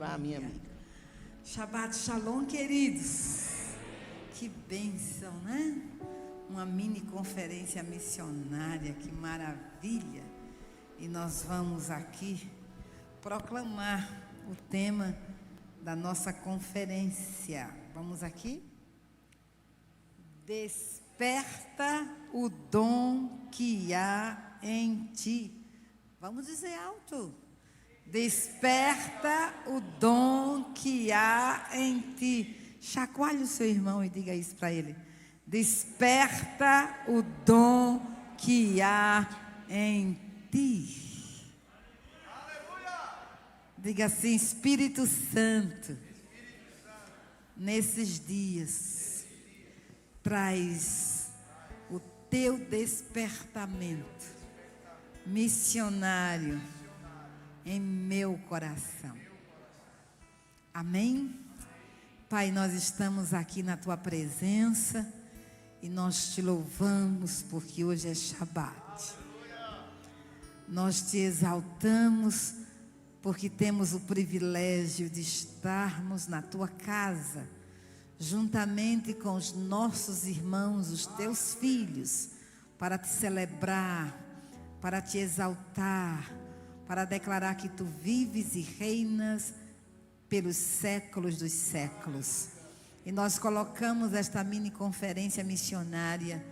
para a minha amiga. Shabbat Shalom, queridos. Que bênção, né? Uma mini conferência missionária, que maravilha. E nós vamos aqui proclamar o tema da nossa conferência. Vamos aqui? Desperta o dom que há em ti. Vamos dizer alto. Desperta o dom que há em ti. Chacoalhe o seu irmão e diga isso para ele. Desperta o dom que há em ti. Diga assim: Espírito Santo, nesses dias, traz o teu despertamento missionário em meu coração. Amém? Pai, nós estamos aqui na tua presença e nós te louvamos porque hoje é Shabat. Nós te exaltamos porque temos o privilégio de estarmos na tua casa, juntamente com os nossos irmãos, os teus filhos, para te celebrar, para te exaltar, para declarar que tu vives e reinas pelos séculos dos séculos. E nós colocamos esta mini conferência missionária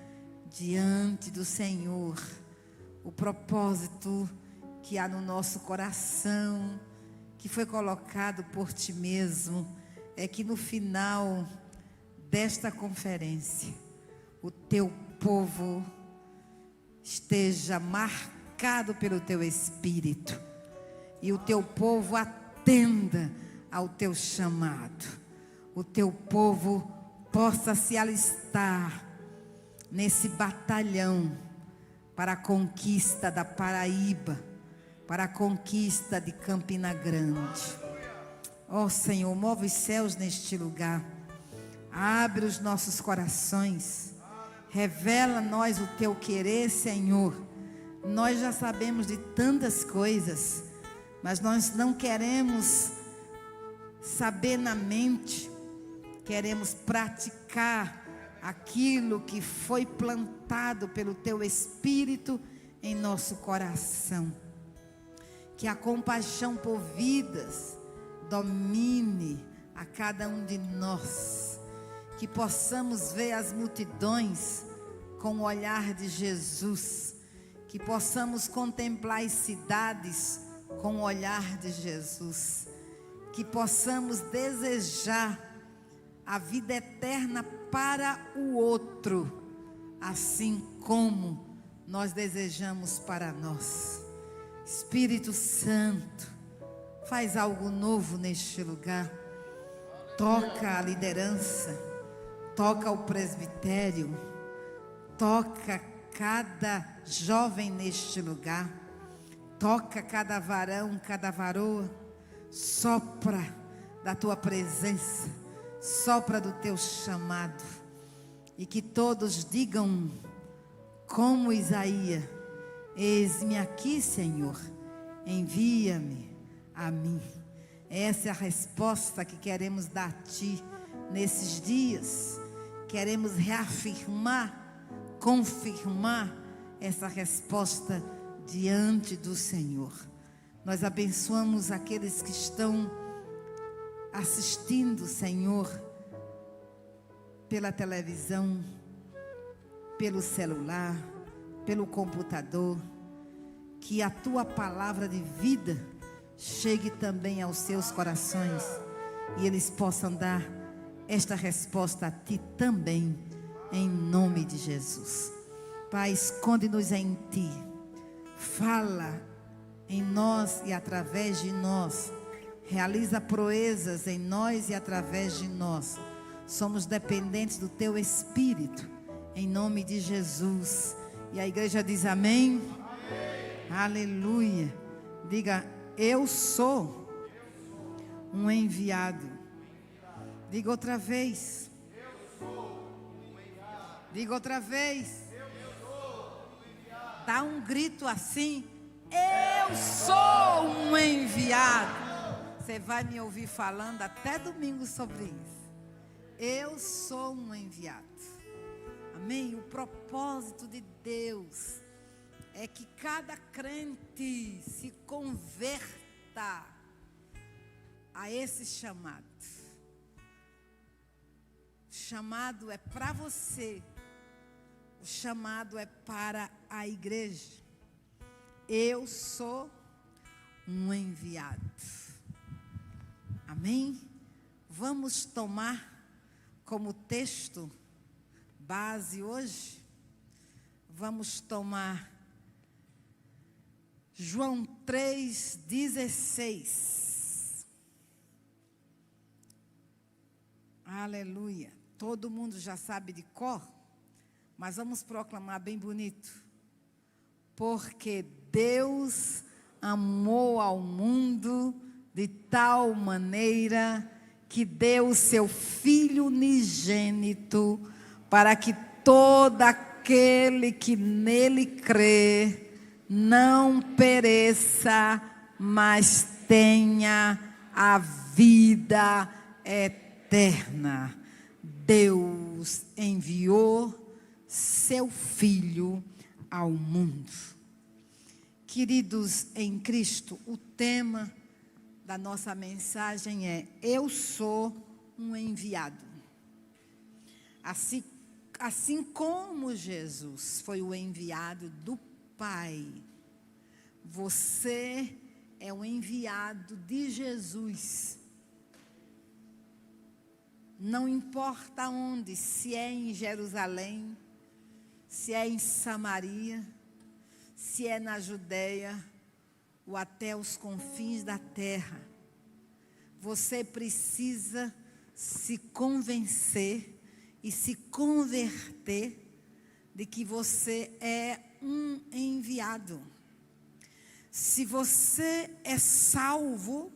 diante do Senhor. O propósito que há no nosso coração, que foi colocado por ti mesmo, é que no final desta conferência, o teu povo esteja marcado pelo teu Espírito e o teu povo atenda ao teu chamado. O teu povo possa se alistar nesse batalhão para a conquista da Paraíba, para a conquista de Campina Grande. Ó Senhor, move os céus neste lugar, abre os nossos corações, revela a nós o teu querer, Senhor. Nós já sabemos de tantas coisas, mas nós não queremos saber na mente, queremos praticar aquilo que foi plantado pelo teu Espírito em nosso coração. Que a compaixão por vidas domine a cada um de nós, que possamos ver as multidões com o olhar de Jesus, que possamos contemplar as cidades com o olhar de Jesus, que possamos desejar a vida eterna para o outro, assim como nós desejamos para nós. Espírito Santo, faz algo novo neste lugar. Toca a liderança, toca o presbitério, toca cada jovem neste lugar, toca cada varão, cada varoa. Sopra da tua presença, sopra do teu chamado, e que todos digam como Isaías: eis-me aqui, Senhor, envia-me a mim. Essa é a resposta que queremos dar a ti nesses dias. Queremos reafirmar, confirmar essa resposta diante do Senhor. Nós abençoamos aqueles que estão assistindo, Senhor, pela televisão, pelo celular, pelo computador. Que a tua palavra de vida chegue também aos seus corações e eles possam dar esta resposta a ti também, em nome de Jesus. Pai, esconde-nos em ti, fala em nós e através de nós, realiza proezas em nós e através de nós. Somos dependentes do teu Espírito, em nome de Jesus. E a igreja diz amém. Aleluia. Diga: eu sou um enviado. Diga outra vez. Diga outra vez. Dá um grito assim: eu sou um enviado. Você vai me ouvir falando até domingo sobre isso. Eu sou um enviado. Amém? O propósito de Deus é que cada crente se converta a esse chamado. O chamado é para você. O chamado é para a igreja. Eu sou um enviado. Amém? Vamos tomar como texto base hoje. Vamos tomar João 3,16. Aleluia. Todo mundo já sabe de cor, mas vamos proclamar bem bonito. Porque Deus amou ao mundo de tal maneira que deu o seu Filho unigênito, para que todo aquele que nele crê não pereça, mas tenha a vida eterna. Deus enviou seu Filho ao mundo. Queridos em Cristo, o tema da nossa mensagem é: eu sou um enviado. Assim como Jesus foi o enviado do Pai, você é um enviado de Jesus. Não importa onde, se é em Jerusalém, se é em Samaria, se é na Judeia ou até os confins da terra, você precisa se convencer e se converter de que você é um enviado. Se você é salvo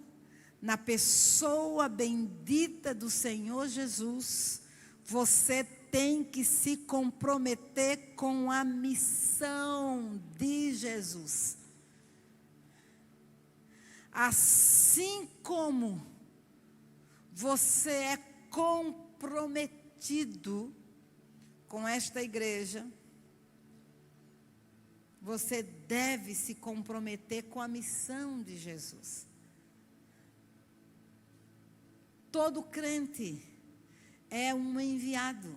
na pessoa bendita do Senhor Jesus, você tem que se comprometer com a missão de Jesus. Assim como você é comprometido com esta igreja, você deve se comprometer com a missão de Jesus. Todo crente é um enviado.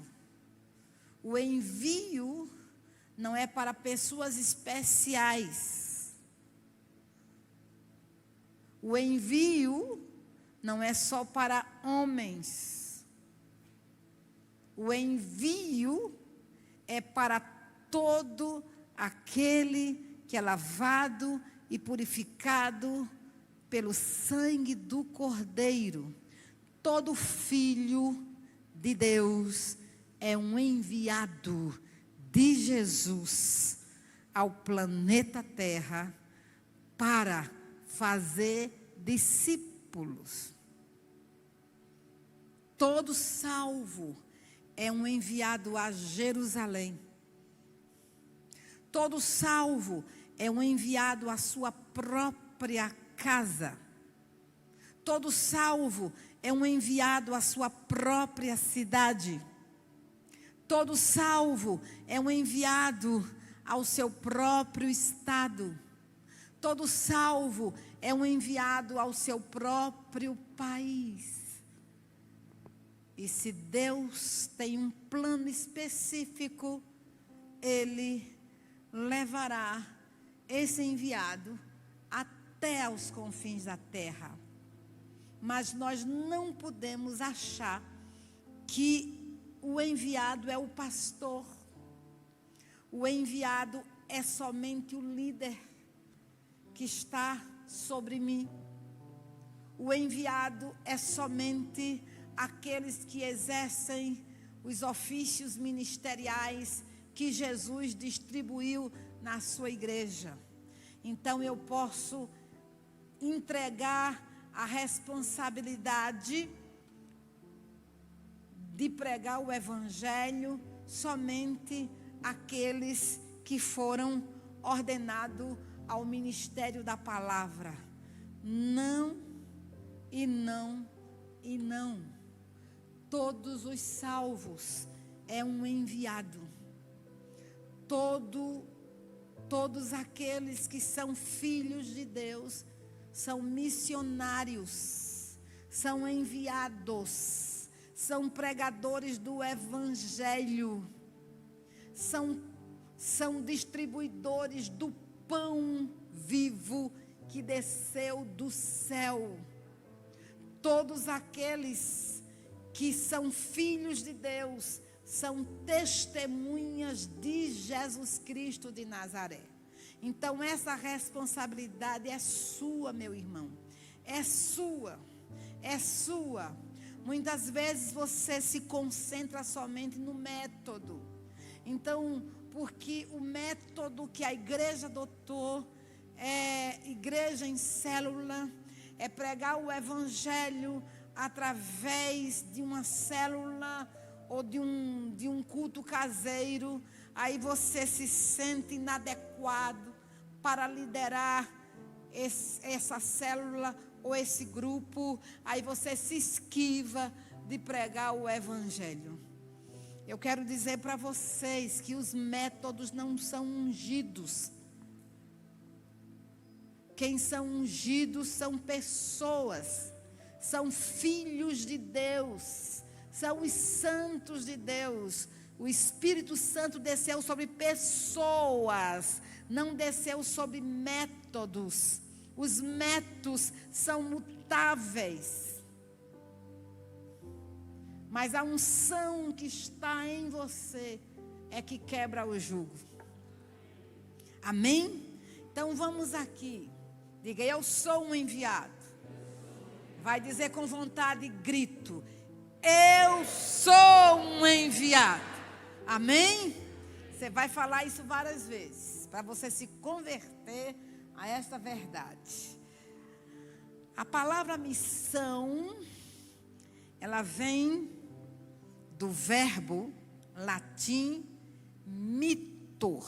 O envio não é para pessoas especiais. O envio não é só para homens. O envio é para todo aquele que é lavado e purificado pelo sangue do Cordeiro. Todo filho de Deus é um enviado de Jesus ao planeta Terra para fazer discípulos. Todo salvo é um enviado a Jerusalém. Todo salvo é um enviado à sua própria casa. Todo salvo é um enviado à sua própria cidade. Todo salvo é um enviado ao seu próprio estado. Todo salvo é um enviado ao seu próprio país. E se Deus tem um plano específico, Ele levará esse enviado até aos confins da terra. Mas nós não podemos achar que o enviado é o pastor. O enviado é somente o líder que está sobre mim. O enviado é somente aqueles que exercem os ofícios ministeriais que Jesus distribuiu na sua igreja. Então eu posso entregar a responsabilidade de pregar o evangelho somente àqueles que foram ordenados ao ministério da palavra. Não E não. Todos os salvos é um enviado. Todos aqueles que são filhos de Deus são missionários, são enviados, são pregadores do Evangelho, são distribuidores do pão vivo que desceu do céu. Todos aqueles que são filhos de Deus são testemunhas de Jesus Cristo de Nazaré. Então essa responsabilidade é sua, meu irmão. É sua. Muitas vezes você se concentra somente no método. Então, porque o método que a igreja adotou é igreja em célula, é pregar o evangelho através de uma célula ou de um culto caseiro. Aí você se sente inadequado para liderar essa célula ou esse grupo. Aí você se esquiva de pregar o evangelho. Eu quero dizer para vocês que os métodos não são ungidos. Quem são ungidos são pessoas, são filhos de Deus, são os santos de Deus. O Espírito Santo desceu sobre pessoas, não desceu sobre métodos. Os métodos são mutáveis. Mas a unção que está em você é que quebra o jugo. Amém? Então vamos aqui. Diga, eu sou um enviado. Vai dizer com vontade e grito, eu sou um enviado. Amém? Você vai falar isso várias vezes, para você se converter a esta verdade. A palavra missão, ela vem do verbo latim mitor,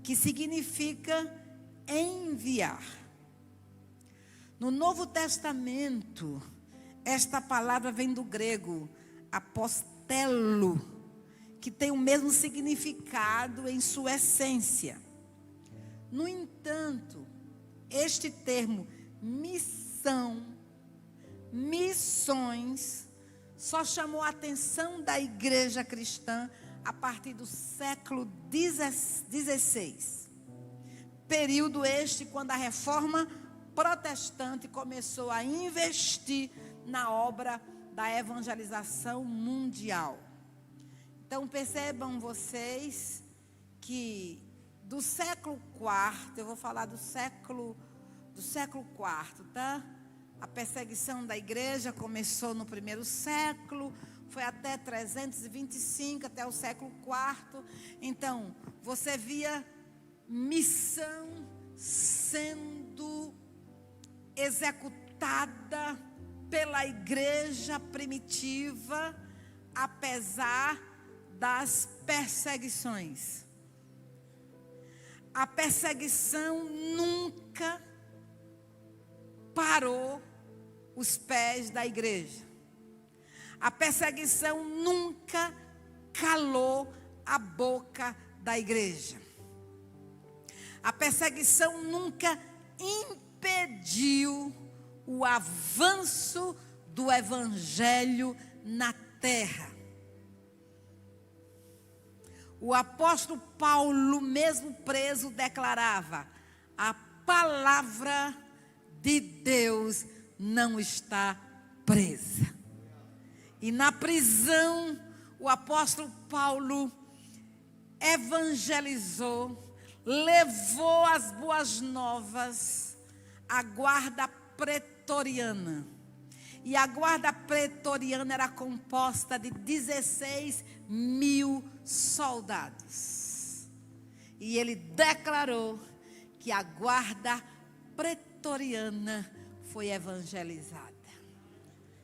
que significa enviar. No Novo Testamento, esta palavra vem do grego apostelo, que tem o mesmo significado em sua essência. No entanto, este termo missão, missões, só chamou a atenção da igreja cristã a partir do século XVI. Período este quando a reforma protestante começou a investir na obra da evangelização mundial. Então percebam vocês que do século IV, eu vou falar do século IV, tá? A perseguição da igreja começou no primeiro século, foi até 325, até o século IV. Então, você via missão sendo executada pela igreja primitiva, apesar das perseguições. A perseguição nunca parou os pés da igreja. A perseguição nunca calou a boca da igreja. A perseguição nunca impediu o avanço do evangelho na terra. O apóstolo Paulo, mesmo preso, declarava: a palavra de Deus não está presa. E na prisão, o apóstolo Paulo evangelizou, levou as boas novas à guarda pretoriana. E a guarda pretoriana era composta de 16.000 soldados. E ele declarou que a guarda pretoriana foi evangelizada.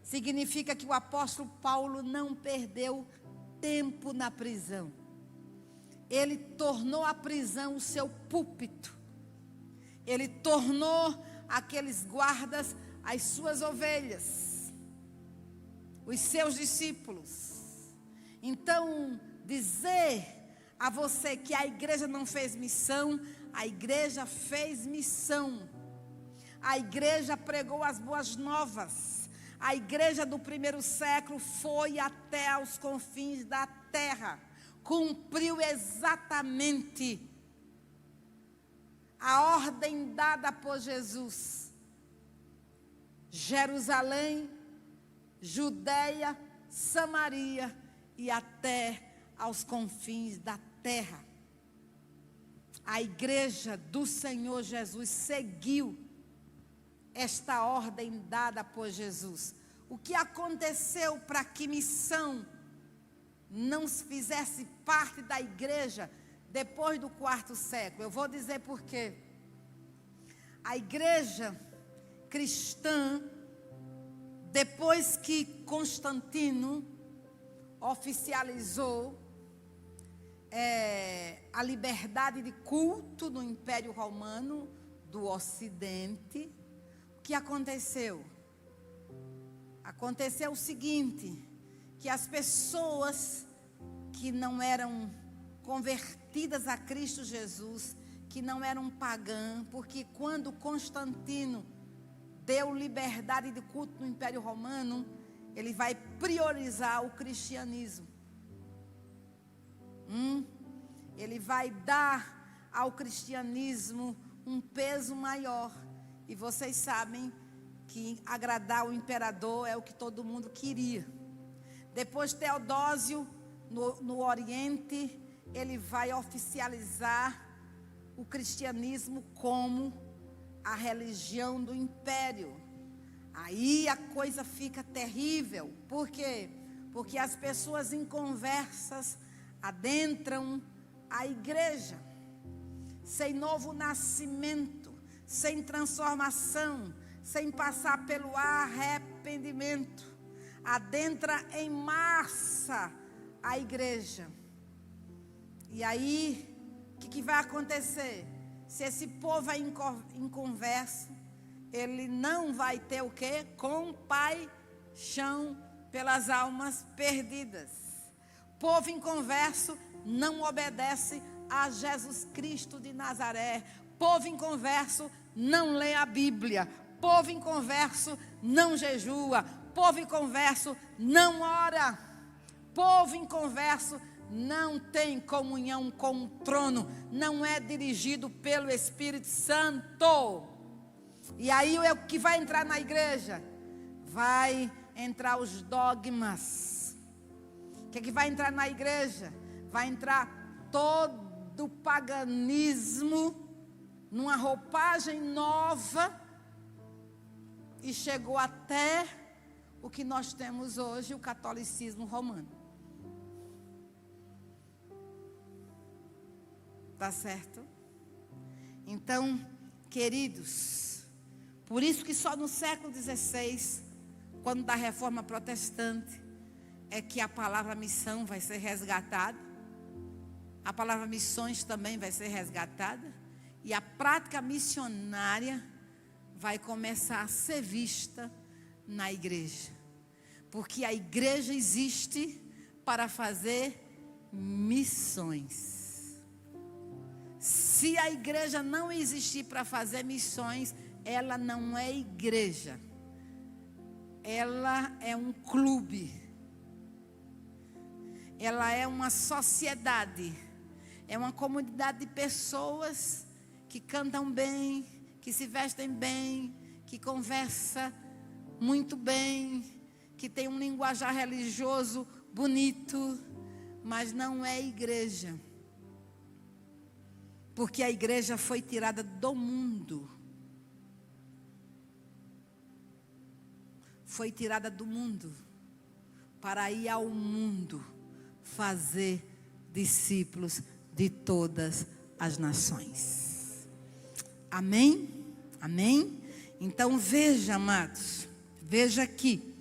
Significa que o apóstolo Paulo não perdeu tempo na prisão. Ele tornou a prisão o seu púlpito. Ele tornou aqueles guardas as suas ovelhas, os seus discípulos. Então, dizer a você que a igreja não fez missão, a igreja fez missão. A igreja pregou as boas novas. A igreja do primeiro século foi até aos confins da terra. Cumpriu exatamente a ordem dada por Jesus. Jerusalém, Judeia, Samaria e até aos confins da terra. A igreja do Senhor Jesus seguiu esta ordem dada por Jesus. O que aconteceu para que missão não fizesse parte da igreja depois do quarto século? Eu vou dizer por quê. A igreja cristã, depois que Constantino oficializou a liberdade de culto no Império Romano do Ocidente, o que aconteceu? Aconteceu o seguinte, que as pessoas que não eram convertidas a Cristo Jesus, que não eram pagãs, porque quando Constantino deu liberdade de culto no Império Romano, ele vai priorizar o cristianismo. Ele vai dar ao cristianismo um peso maior. E vocês sabem que agradar o imperador é o que todo mundo queria. Depois Teodósio, no Oriente, ele vai oficializar o cristianismo como a religião do império. Aí a coisa fica terrível. Por quê? Porque as pessoas inconversas adentram a igreja, sem novo nascimento, sem transformação, sem passar pelo arrependimento. Adentra em massa a igreja. E aí, o que vai acontecer? Se esse povo é inconverso, ele não vai ter o quê? Compaixão pelas almas perdidas. Povo inconverso não obedece a Jesus Cristo de Nazaré. Povo inconverso não lê a Bíblia. Povo inconverso não jejua. Povo inconverso não ora. Povo inconverso não tem comunhão com o trono. Não é dirigido pelo Espírito Santo. E aí o que vai entrar na igreja? Vai entrar os dogmas. O que vai entrar na igreja? Vai entrar todo o paganismo numa roupagem nova. E chegou até o que nós temos hoje, o catolicismo romano. Tá certo? Então, queridos, por isso que só no século XVI, quando da reforma protestante, é que a palavra missão vai ser resgatada. A palavra missões também vai ser resgatada. E a prática missionária vai começar a ser vista na igreja. Porque a igreja existe para fazer missões. Se a igreja não existir para fazer missões, ela não é igreja. Ela é um clube. Ela é uma sociedade. É uma comunidade de pessoas que cantam bem, que se vestem bem, que conversam muito bem, que tem um linguajar religioso bonito, mas não é igreja. Porque a igreja foi tirada do mundo. Foi tirada do mundo para ir ao mundo fazer discípulos de todas as nações. Amém? Amém? Então veja, amados, veja aqui,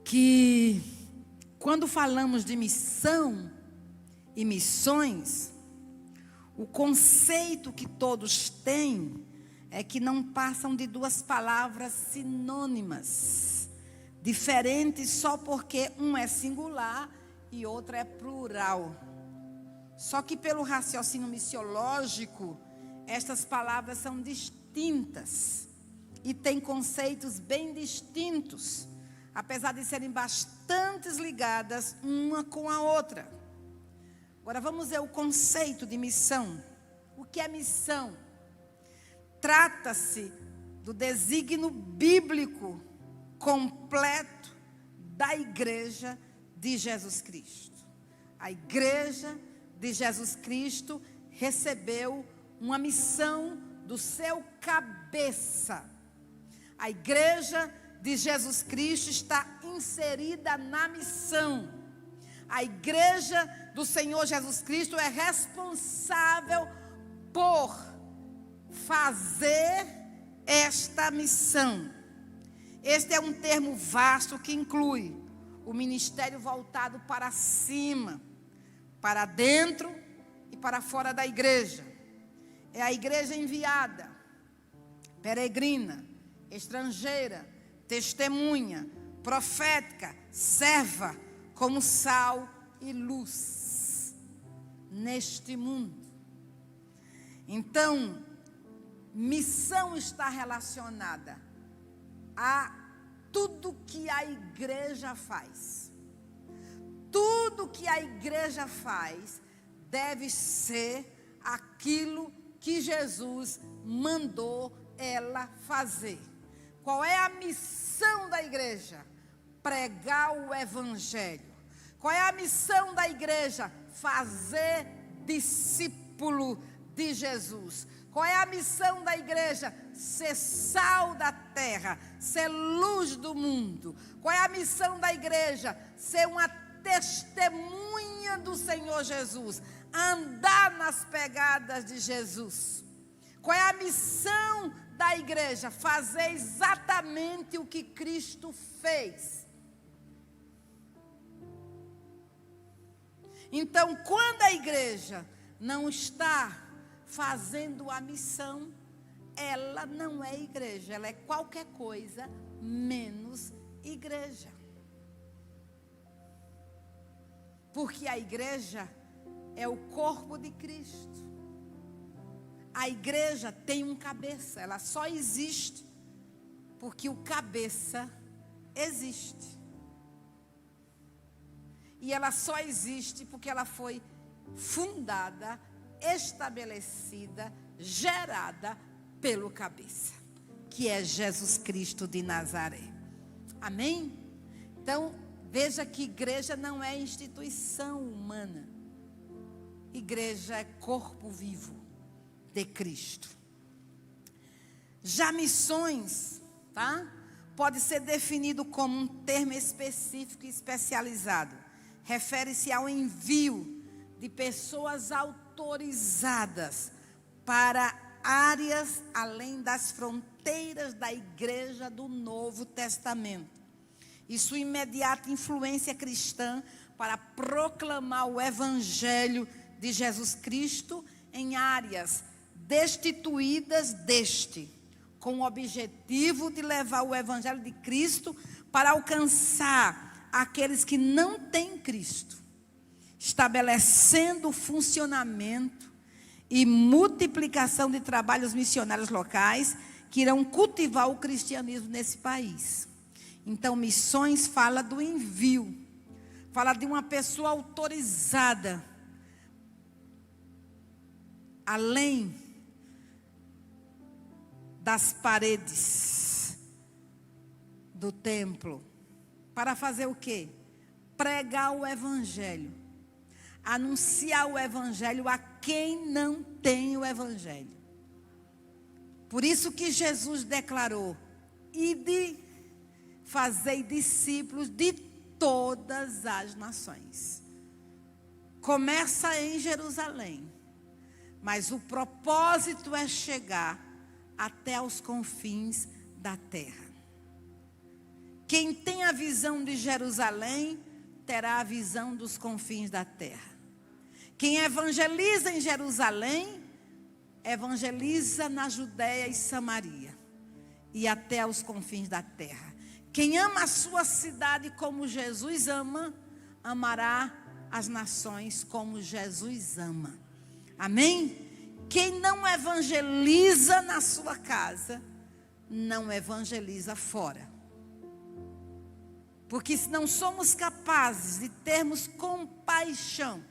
que quando falamos de missão e missões, o conceito que todos têm é que não passam de duas palavras sinônimas, diferentes só porque um é singular e outro é plural. Só que pelo raciocínio missiológico, estas palavras são distintas e têm conceitos bem distintos, apesar de serem bastante ligadas uma com a outra. Agora vamos ver o conceito de missão. O que é missão? Trata-se do desígnio bíblico completo da igreja de Jesus Cristo. A igreja de Jesus Cristo recebeu uma missão do seu cabeça. A igreja de Jesus Cristo está inserida na missão. A igreja do Senhor Jesus Cristo é responsável por fazer esta missão. Este é um termo vasto que inclui o ministério voltado para cima, para dentro e para fora da igreja. É a igreja enviada, peregrina, estrangeira, testemunha, profética, serva, como sal e luz neste mundo. Então, missão está relacionada a tudo que a igreja faz. Tudo que a igreja faz deve ser aquilo que Jesus mandou ela fazer. Qual é a missão da igreja? Pregar o evangelho. Qual é a missão da igreja? Fazer discípulo de Jesus. Qual é a missão da igreja? Ser sal da terra, ser luz do mundo. Qual é a missão da igreja? Ser uma testemunha do Senhor Jesus, andar nas pegadas de Jesus. Qual é a missão da igreja? Fazer exatamente o que Cristo fez. Então, quando a igreja não está fazendo a missão, ela não é igreja, ela é qualquer coisa menos igreja. Porque a igreja é o corpo de Cristo. A igreja tem um cabeça, ela só existe porque o cabeça existe. E ela só existe porque ela foi fundada, estabelecida, gerada pelo cabeça, que é Jesus Cristo de Nazaré. Amém? Então, veja que igreja não é instituição humana. Igreja é corpo vivo de Cristo. Já missões, tá? Pode ser definido como um termo específico e especializado. Refere-se ao envio de pessoas autorizadas para áreas além das fronteiras da igreja do Novo Testamento. E sua imediata influência cristã para proclamar o evangelho de Jesus Cristo em áreas destituídas deste, com o objetivo de levar o evangelho de Cristo para alcançar aqueles que não têm Cristo, estabelecendo o funcionamento e multiplicação de trabalhos missionários locais que irão cultivar o cristianismo nesse país. Então, missões fala do envio, fala de uma pessoa autorizada, além das paredes do templo, para fazer o quê? Pregar o evangelho, anunciar o evangelho a quem não tem o evangelho. Por isso que Jesus declarou: ide, fazei discípulos de todas as nações. Começa em Jerusalém, mas o propósito é chegar até os confins da terra. Quem tem a visão de Jerusalém, terá a visão dos confins da terra. Quem evangeliza em Jerusalém, evangeliza na Judéia e Samaria e até aos confins da terra. Quem ama a sua cidade como Jesus ama, amará as nações como Jesus ama. Amém? Quem não evangeliza na sua casa, não evangeliza fora. Porque se não somos capazes de termos compaixão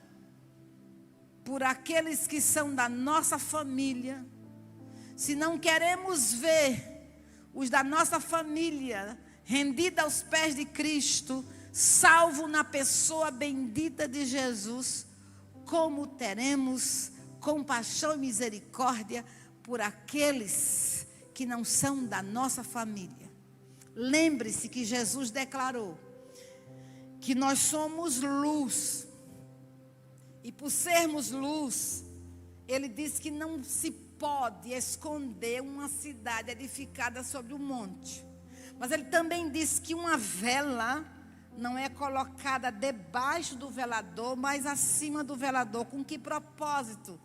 por aqueles que são da nossa família, se não queremos ver os da nossa família rendida aos pés de Cristo, salvo na pessoa bendita de Jesus, como teremos compaixão e misericórdia por aqueles que não são da nossa família? Lembre-se que Jesus declarou que nós somos luz. E por sermos luz, Ele disse que não se pode esconder uma cidade edificada sobre um monte. Mas Ele também disse que uma vela não é colocada debaixo do velador, mas acima do velador. Com que propósito?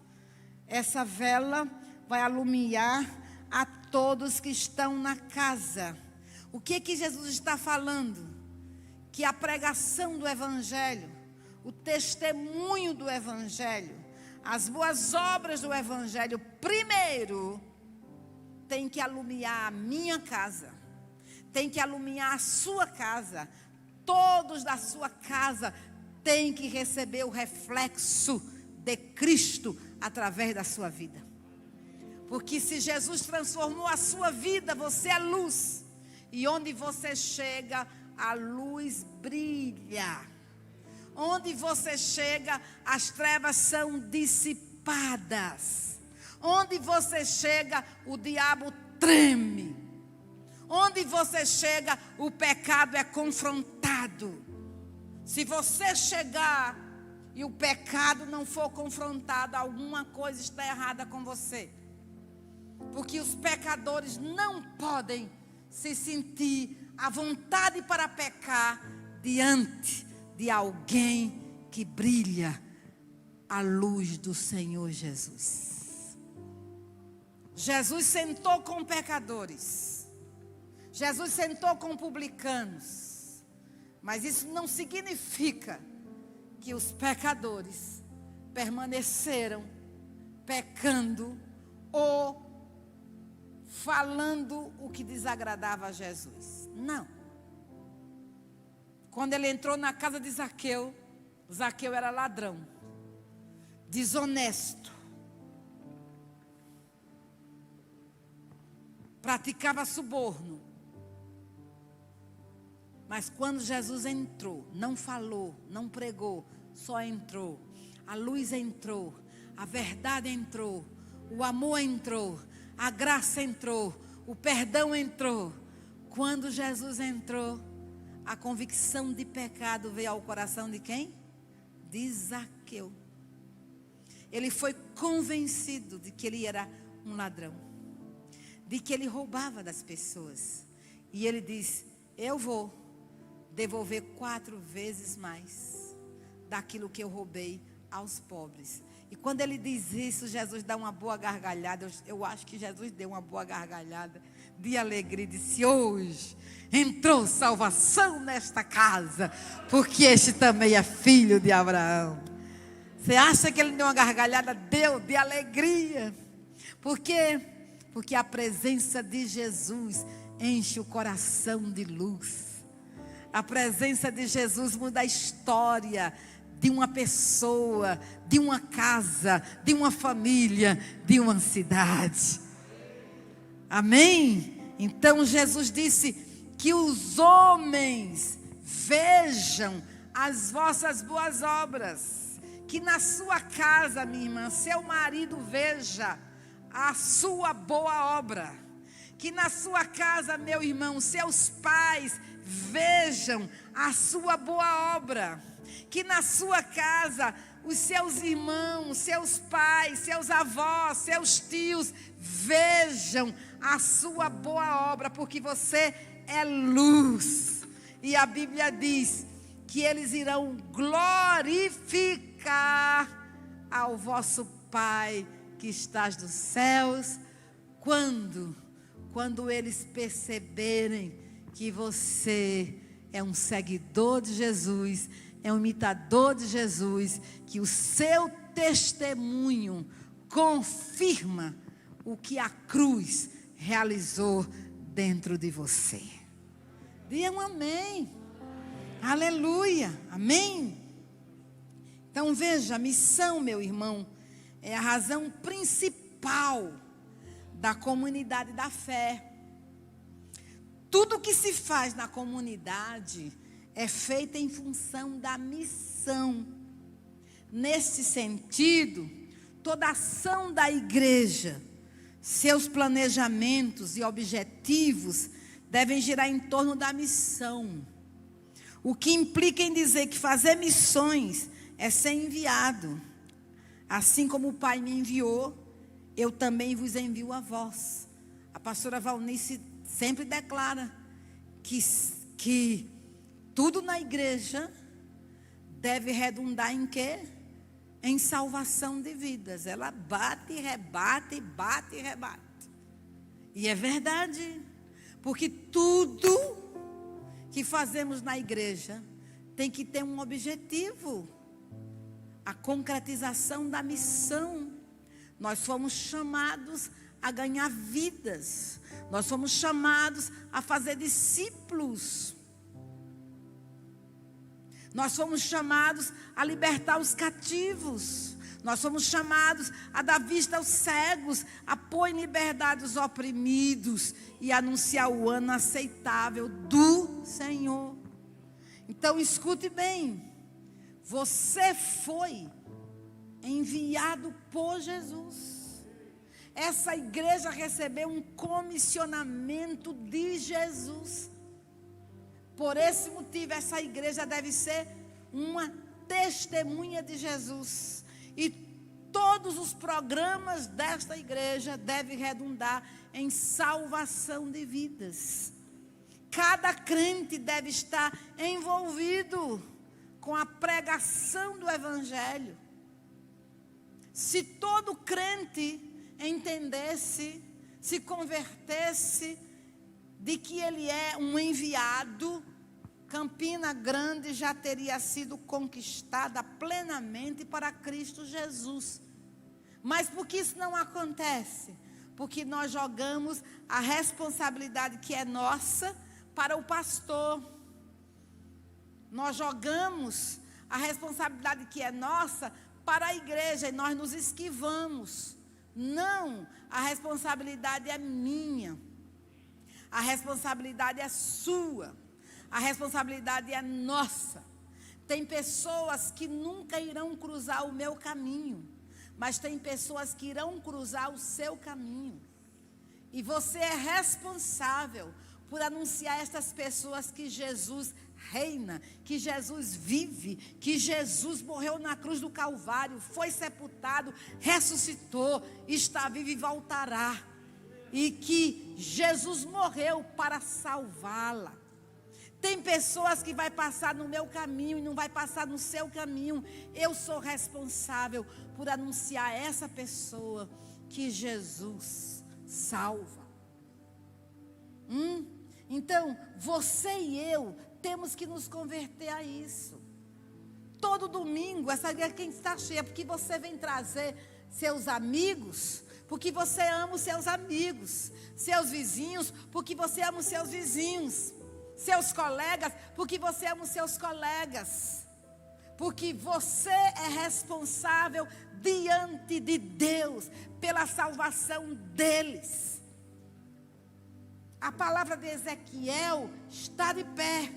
Essa vela vai alumiar a todos que estão na casa. O que Jesus está falando? Que a pregação do Evangelho, o testemunho do Evangelho, as boas obras do Evangelho, primeiro, tem que alumiar a minha casa, tem que alumiar a sua casa. Todos da sua casa têm que receber o reflexo de Cristo através da sua vida. Porque se Jesus transformou a sua vida, você é luz. E onde você chega, a luz brilha. Onde você chega, as trevas são dissipadas. Onde você chega, o diabo treme. Onde você chega, o pecado é confrontado. Se você chegar e o pecado não for confrontado, alguma coisa está errada com você. Porque os pecadores não podem se sentir à vontade para pecar diante de alguém que brilha a luz do Senhor Jesus. Jesus sentou com pecadores. Jesus sentou com publicanos. Mas isso não significa que os pecadores permaneceram pecando ou falando o que desagradava a Jesus. Não. Quando ele entrou na casa de Zaqueu, Zaqueu era ladrão, desonesto, praticava suborno. Mas quando Jesus entrou, não falou, não pregou, só entrou. A luz entrou, a verdade entrou, o amor entrou, a graça entrou, o perdão entrou. Quando Jesus entrou, a convicção de pecado veio ao coração de quem? De Zaqueu. Ele foi convencido de que ele era um ladrão, de que ele roubava das pessoas. E ele disse: eu vou devolver 4 vezes mais daquilo que eu roubei aos pobres. E quando ele diz isso, Jesus dá uma boa gargalhada. Eu acho que Jesus deu uma boa gargalhada de alegria. Disse: hoje entrou salvação nesta casa, porque este também é filho de Abraão. Você acha que ele deu uma gargalhada? Deu de alegria. Por quê? Porque a presença de Jesus enche o coração de luz. A presença de Jesus muda a história de uma pessoa, de uma casa, de uma família, de uma cidade. Amém? Então Jesus disse que os homens vejam as vossas boas obras. Que na sua casa, minha irmã, seu marido veja a sua boa obra. Que na sua casa, meu irmão, seus pais vejam a sua boa obra. Que na sua casa, os seus irmãos, seus pais, seus avós, seus tios vejam a sua boa obra, porque você é luz. E a Bíblia diz que eles irão glorificar ao vosso Pai que estás nos céus. Quando eles perceberem que você é um seguidor de Jesus, é um imitador de Jesus, que o seu testemunho confirma o que a cruz realizou dentro de você. Diga um amém. Aleluia. Amém. Então veja, a missão, meu irmão, é a razão principal da comunidade da fé. Tudo que se faz na comunidade é feito em função da missão. Nesse sentido, toda ação da igreja, seus planejamentos e objetivos devem girar em torno da missão. O que implica em dizer que fazer missões é ser enviado. Assim como o Pai me enviou, eu também vos envio a vós. A pastora Valnice sempre declara que tudo na igreja deve redundar em quê? Em salvação de vidas. Ela bate e rebate, bate e rebate. E é verdade, porque tudo que fazemos na igreja tem que ter um objetivo: a concretização da missão. Nós fomos chamados a ganhar vidas, nós fomos chamados a fazer discípulos, nós fomos chamados a libertar os cativos, nós fomos chamados a dar vista aos cegos, a pôr em liberdade os oprimidos e anunciar o ano aceitável do Senhor. Então escute bem, você foi enviado por Jesus. Essa igreja recebeu um comissionamento de Jesus. Por esse motivo, essa igreja deve ser uma testemunha de Jesus. E todos os programas desta igreja devem redundar em salvação de vidas. Cada crente deve estar envolvido com a pregação do Evangelho. Se todo crente entendesse, se convertesse de que ele é um enviado, Campina Grande já teria sido conquistada plenamente para Cristo Jesus. Mas por que isso não acontece? Porque nós jogamos a responsabilidade que é nossa para o pastor. Nós jogamos a responsabilidade que é nossa para a igreja e nós nos esquivamos. Não, a responsabilidade é minha. A responsabilidade é sua. A responsabilidade é nossa. Tem pessoas que nunca irão cruzar o meu caminho, mas tem pessoas que irão cruzar o seu caminho. E você é responsável por anunciar a estas pessoas que Jesus reina, que Jesus vive, que Jesus morreu na cruz do Calvário, foi sepultado, ressuscitou, está vivo e voltará. E que Jesus morreu para salvá-la. Tem pessoas que vai passar no meu caminho e não vai passar no seu caminho. Eu sou responsável por anunciar a essa pessoa que Jesus salva. Então, você e eu temos que nos converter a isso. Todo domingo, essa igreja quem está cheia, porque você vem trazer seus amigos, porque você ama os seus amigos, seus vizinhos, porque você ama os seus vizinhos, seus colegas, porque você ama os seus colegas, porque você é responsável diante de Deus pela salvação deles. A palavra de Ezequiel está de pé.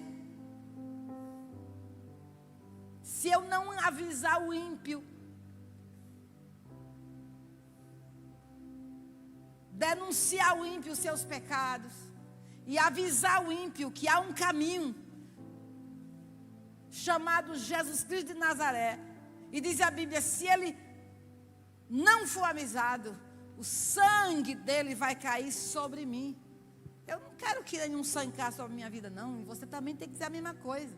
Se eu não avisar o ímpio, denunciar o ímpio os seus pecados, e avisar o ímpio que há um caminho chamado Jesus Cristo de Nazaré, e diz a Bíblia, se ele não for avisado, o sangue dele vai cair sobre mim. Eu não quero que nenhum sangue caia sobre a minha vida, não. E você também tem que dizer a mesma coisa.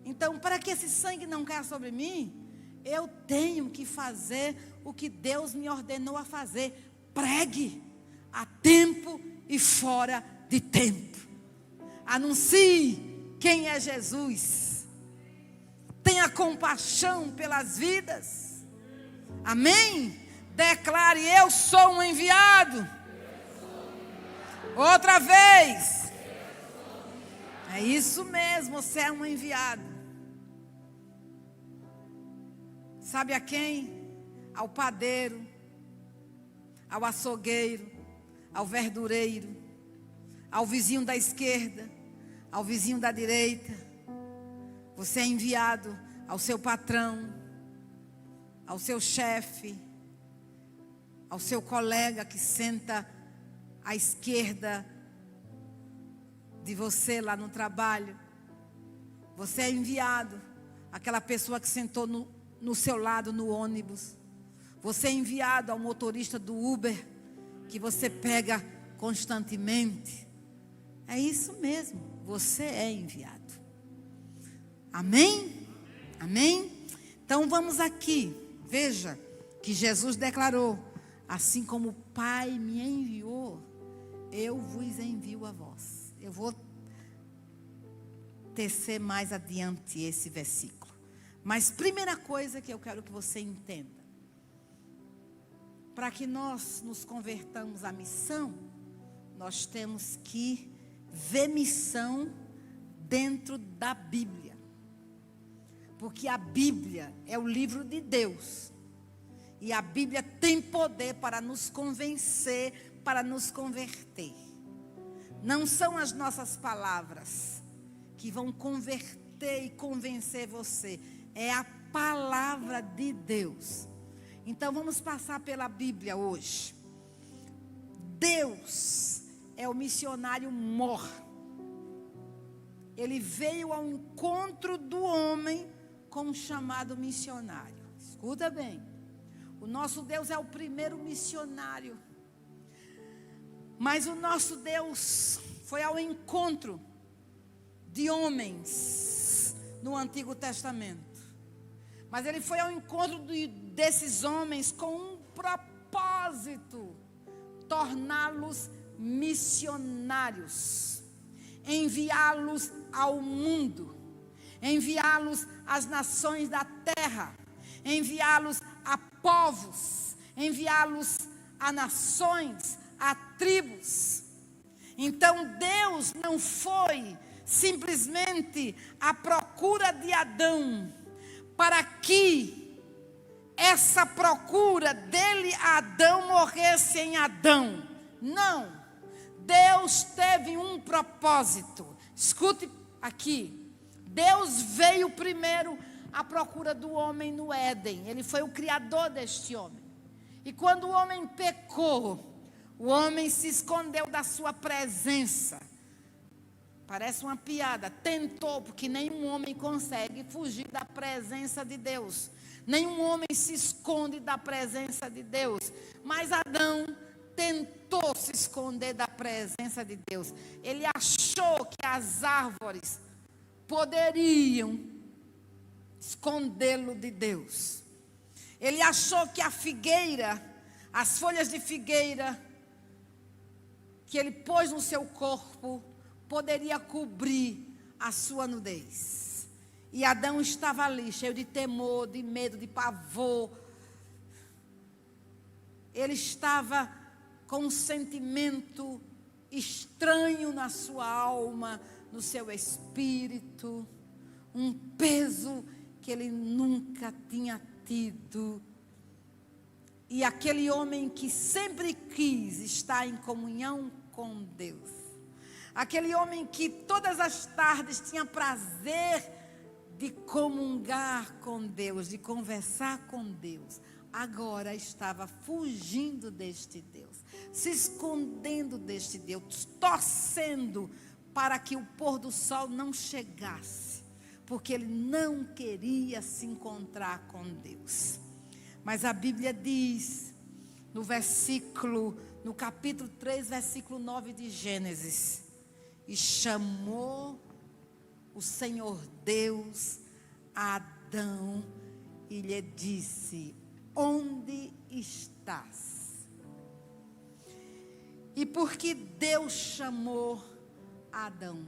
Então, para que esse sangue não caia sobre mim, Eu tenho que fazer o que Deus me ordenou a fazer. Pregue a tempo e fora de tempo. Anuncie quem é Jesus. Tenha compaixão pelas vidas. Amém? Declare: eu sou um enviado. Outra vez. É isso mesmo, você é um enviado. Sabe a quem? Ao padeiro, ao açougueiro, ao verdureiro, ao vizinho da esquerda, ao vizinho da direita. Você é enviado ao seu patrão, ao seu chefe, ao seu colega que senta à esquerda de você lá no trabalho. Você é enviado àquela pessoa que sentou no seu lado no ônibus. Você é enviado ao motorista do Uber que você pega constantemente. É isso mesmo, você é enviado. Amém? Amém? Então vamos aqui. Veja que Jesus declarou: assim como o Pai me enviou, eu vos envio a vós. Eu vou tecer mais adiante esse versículo. Mas primeira coisa que eu quero que você entenda: para que nós nos convertamos à missão, nós temos que ver missão dentro da Bíblia. Porque a Bíblia é o livro de Deus. E a Bíblia tem poder para nos convencer, para nos converter. Não são as nossas palavras que vão converter e convencer você. É a palavra de Deus. Então vamos passar pela Bíblia hoje. Deus é o missionário mor. Ele veio ao encontro do homem com um chamado missionário. Escuta bem. O nosso Deus é o primeiro missionário. Mas o nosso Deus foi ao encontro de homens no Antigo Testamento. Mas ele foi ao encontro desses homens com um propósito: torná-los missionários, enviá-los ao mundo, enviá-los às nações da terra, enviá-los a povos, enviá-los a nações, a tribos. Então Deus não foi simplesmente à procura de Adão, para que essa procura dele a Adão morresse em Adão. Não. Deus teve um propósito. Escute aqui. Deus veio primeiro à procura do homem no Éden. Ele foi o criador deste homem. E quando o homem pecou, o homem se escondeu da sua presença. Parece uma piada. Tentou, porque nenhum homem consegue fugir da presença de Deus. Nenhum homem se esconde da presença de Deus. Mas Adão tentou se esconder da presença de Deus. Ele achou que as árvores poderiam escondê-lo de Deus. Ele achou que a figueira, as folhas de figueira que ele pôs no seu corpo, poderia cobrir a sua nudez. E Adão estava ali, cheio de temor, de medo, de pavor. Ele estava com um sentimento estranho na sua alma, no seu espírito, um peso que ele nunca tinha tido. E aquele homem que sempre quis estar em comunhão com Deus, aquele homem que todas as tardes tinha prazer de comungar com Deus, de conversar com Deus, agora estava fugindo deste Deus, se escondendo deste Deus, torcendo para que o pôr do sol não chegasse, porque ele não queria se encontrar com Deus. Mas a Bíblia diz, no capítulo 3, versículo 9 de Gênesis: e chamou o Senhor Deus a Adão e lhe disse: onde estás? E por que Deus chamou Adão?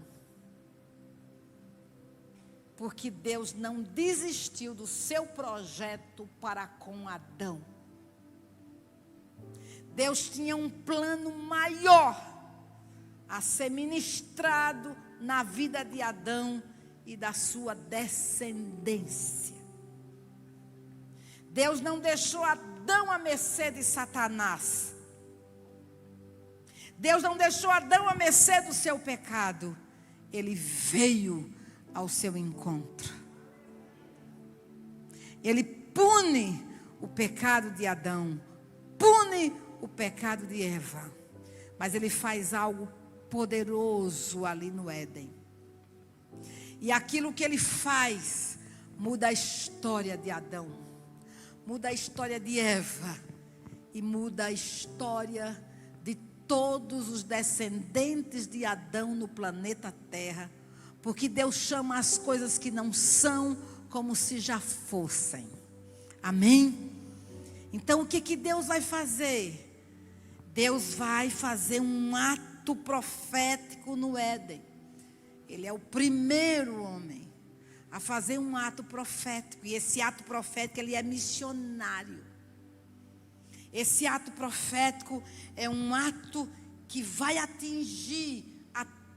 Porque Deus não desistiu do seu projeto para com Adão. Deus tinha um plano maior a ser ministrado na vida de Adão e da sua descendência. Deus não deixou Adão à mercê de Satanás. Deus não deixou Adão à mercê do seu pecado. Ele veio ao seu encontro. Ele pune o pecado de Adão, pune o pecado de Eva, mas ele faz algo poderoso ali no Éden. E aquilo que ele faz muda a história de Adão, muda a história de Eva e muda a história de todos os descendentes de Adão no planeta Terra. Porque Deus chama as coisas que não são como se já fossem. Amém? Então o que Deus vai fazer? Deus vai fazer um ato profético no Éden. Ele é o primeiro homem a fazer um ato profético. E esse ato profético, ele é missionário. Esse ato profético é um ato que vai atingir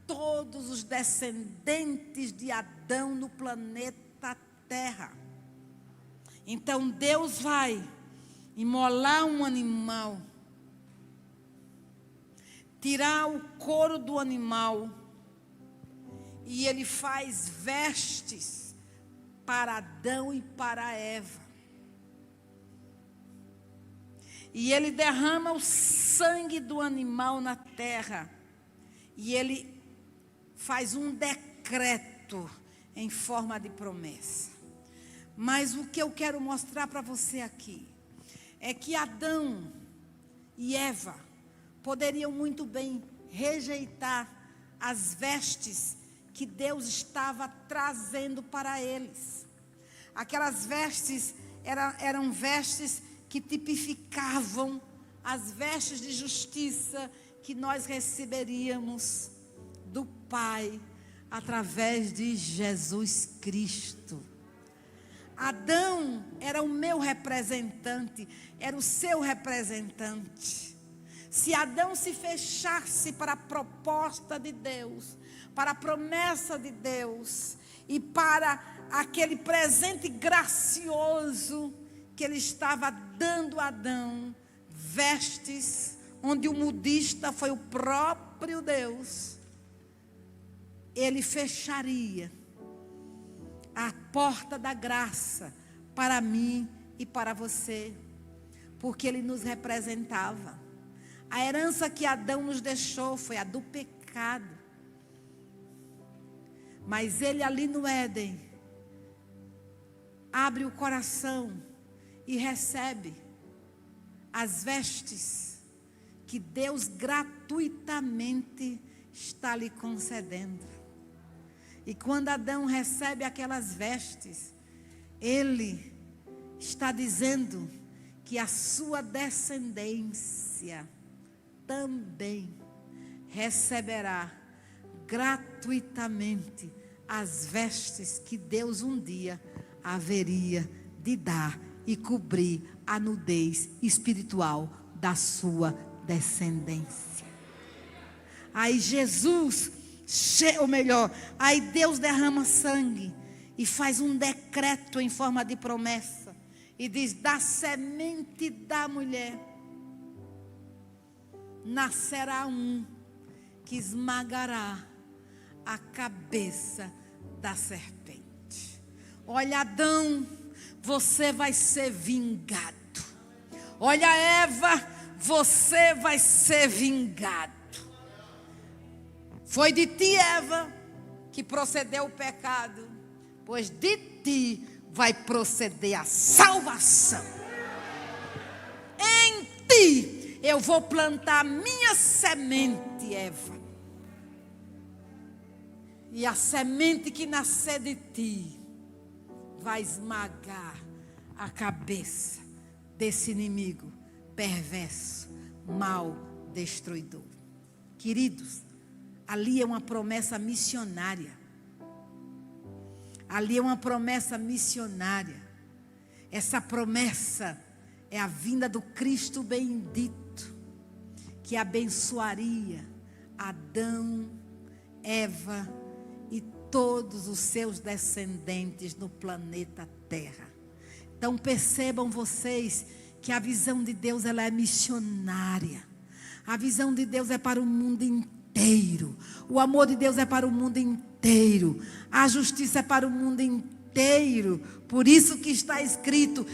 todos os descendentes de Adão no planeta Terra. Então Deus vai imolar um animal, tirar o couro do animal, e ele faz vestes para Adão e para Eva. E ele derrama o sangue do animal na terra, e ele faz um decreto em forma de promessa. Mas o que eu quero mostrar para você aqui é que Adão e Eva poderiam muito bem rejeitar as vestes que Deus estava trazendo para eles. Aquelas vestes eram vestes que tipificavam as vestes de justiça que nós receberíamos do Pai, através de Jesus Cristo. Adão era o meu representante, era o seu representante. Se Adão se fechasse para a proposta de Deus, para a promessa de Deus, e para aquele presente gracioso que ele estava dando a Adão, vestes, onde o modista foi o próprio Deus, ele fecharia a porta da graça para mim e para você, porque ele nos representava. A herança que Adão nos deixou foi a do pecado. Mas ele ali no Éden abre o coração e recebe as vestes que Deus gratuitamente está lhe concedendo. E quando Adão recebe aquelas vestes, ele está dizendo que a sua descendência também receberá gratuitamente as vestes que Deus um dia haveria de dar e cobrir a nudez espiritual da sua descendência. Aí Jesus, ou melhor, aí Deus derrama sangue e faz um decreto em forma de promessa e diz: da semente da mulher nascerá um que esmagará a cabeça da serpente. Olha, Adão, você vai ser vingado. Olha, Eva, você vai ser vingado. Foi de ti, Eva, que procedeu o pecado, pois de ti vai proceder a salvação. Em ti eu vou plantar a minha semente, Eva. E a semente que nascer de ti vai esmagar a cabeça desse inimigo perverso, mal, destruidor. Queridos, ali é uma promessa missionária. Ali é uma promessa missionária. Essa promessa é a vinda do Cristo bendito, que abençoaria Adão, Eva e todos os seus descendentes no planeta Terra. Então percebam vocês que a visão de Deus, ela é missionária. A visão de Deus é para o mundo inteiro. O amor de Deus é para o mundo inteiro. A justiça é para o mundo inteiro. Por isso que está escrito: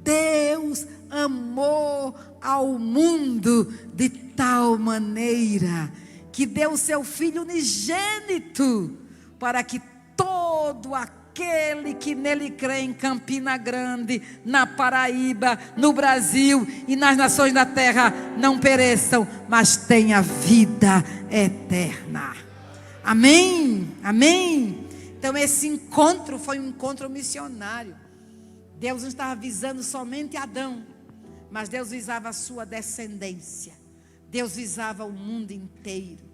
Deus amou ao mundo de tal maneira que deu o seu Filho unigênito, para que todo aquele que nele crê, em Campina Grande, na Paraíba, no Brasil e nas nações da terra, não pereçam, mas tenha vida eterna. Amém? Amém? Então esse encontro foi um encontro missionário. Deus não estava visando somente Adão, mas Deus visava a sua descendência. Deus visava o mundo inteiro.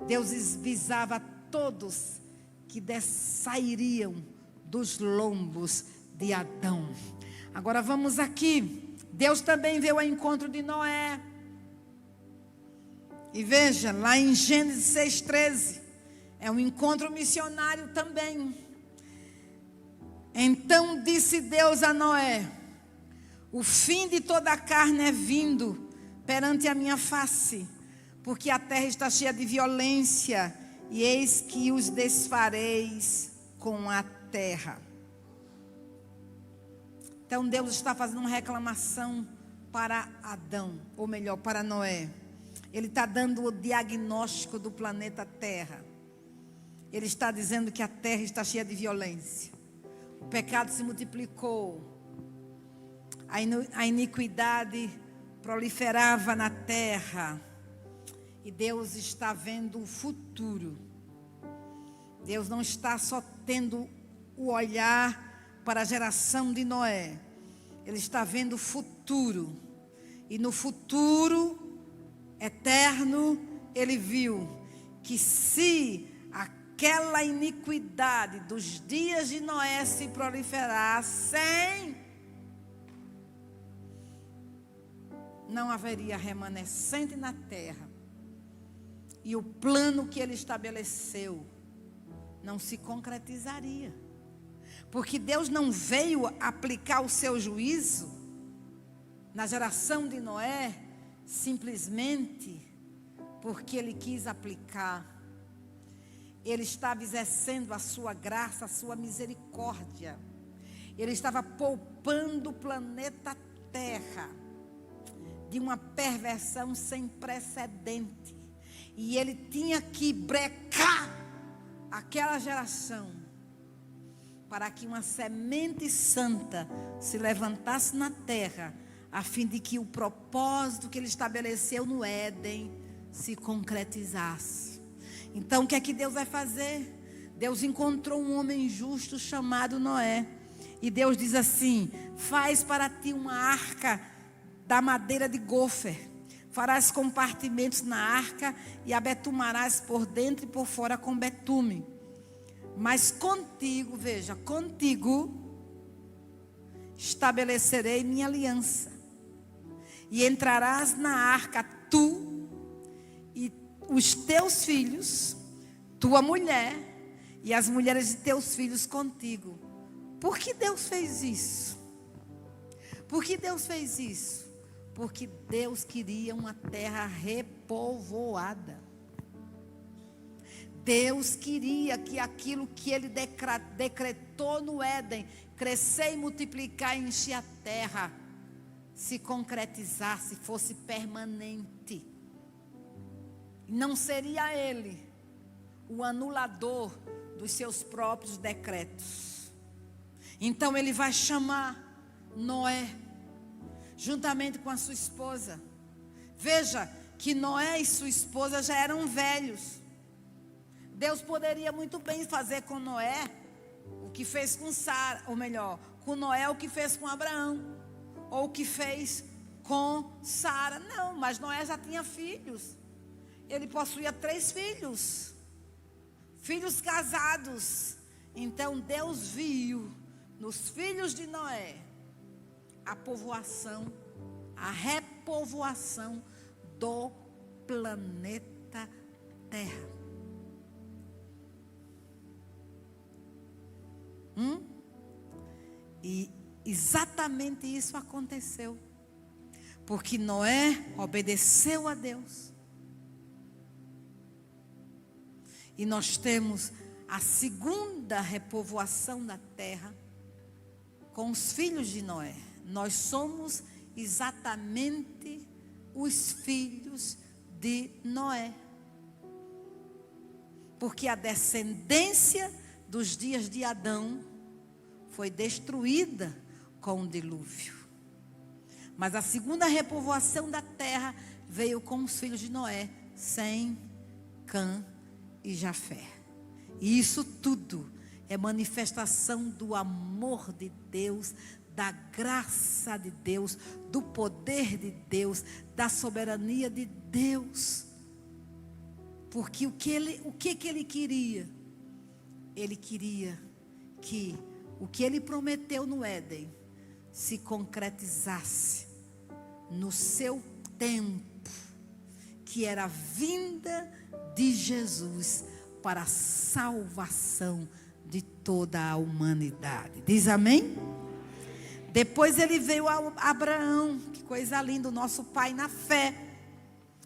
Deus visava todos que sairiam dos lombos de Adão. Agora vamos aqui. Deus também veio ao encontro de Noé. E veja, lá em Gênesis 6,13, é um encontro missionário também. Então disse Deus a Noé: o fim de toda a carne é vindo perante a minha face, porque a terra está cheia de violência, e eis que os desfareis com a terra. Então Deus está fazendo uma reclamação para Adão, ou melhor, para Noé. Ele está dando o diagnóstico do planeta Terra. Ele está dizendo que a terra está cheia de violência. O pecado se multiplicou. A iniquidade proliferava na terra. E Deus está vendo o futuro. Deus não está só tendo o olhar para a geração de Noé. Ele está vendo o futuro. E no futuro eterno, ele viu que se aquela iniquidade dos dias de Noé se proliferassem, não haveria remanescente na terra. E o plano que ele estabeleceu não se concretizaria. Porque Deus não veio aplicar o seu juízo na geração de Noé simplesmente porque ele quis aplicar. Ele estava exercendo a sua graça, a sua misericórdia. Ele estava poupando o planeta Terra de uma perversão sem precedente. E ele tinha que brecar aquela geração para que uma semente santa se levantasse na terra, a fim de que o propósito que ele estabeleceu no Éden se concretizasse. Então o que é que Deus vai fazer? Deus encontrou um homem justo chamado Noé. E Deus diz assim: faz para ti uma arca da madeira de gofer. Farás compartimentos na arca e a betumarás por dentro e por fora com betume. Mas contigo, veja, contigo estabelecerei minha aliança. E entrarás na arca tu e os teus filhos, tua mulher e as mulheres de teus filhos contigo. Por que Deus fez isso? Por que Deus fez isso? Porque Deus queria uma terra repovoada. Deus queria que aquilo que Ele decretou no Éden, crescer e multiplicar e encher a terra, se concretizasse, fosse permanente. Não seria Ele o anulador dos seus próprios decretos. Então Ele vai chamar Noé, juntamente com a sua esposa. Veja que Noé e sua esposa já eram velhos. Deus poderia muito bem fazer com Noé o que fez com Sara, ou melhor, com Noé o que fez com Abraão, ou o que fez com Sara. Não, mas Noé já tinha filhos. Ele possuía 3 filhos, filhos casados. Então Deus viu nos filhos de Noé a povoação, a repovoação do planeta Terra. E exatamente isso aconteceu, porque Noé obedeceu a Deus. E nós temos a segunda repovoação da terra com os filhos de Noé. Nós somos exatamente os filhos de Noé, porque a descendência dos dias de Adão foi destruída com o dilúvio. Mas a segunda repovoação da terra veio com os filhos de Noé, Sem, Cã e Jafé. E isso tudo é manifestação do amor de Deus, da graça de Deus, do poder de Deus, da soberania de Deus. Porque o que ele queria? Ele queria que o que ele prometeu no Éden se concretizasse no seu tempo, que era a vinda de Jesus para a salvação de toda a humanidade. Diz amém? Depois ele veio a Abraão, que coisa linda, o nosso pai na fé.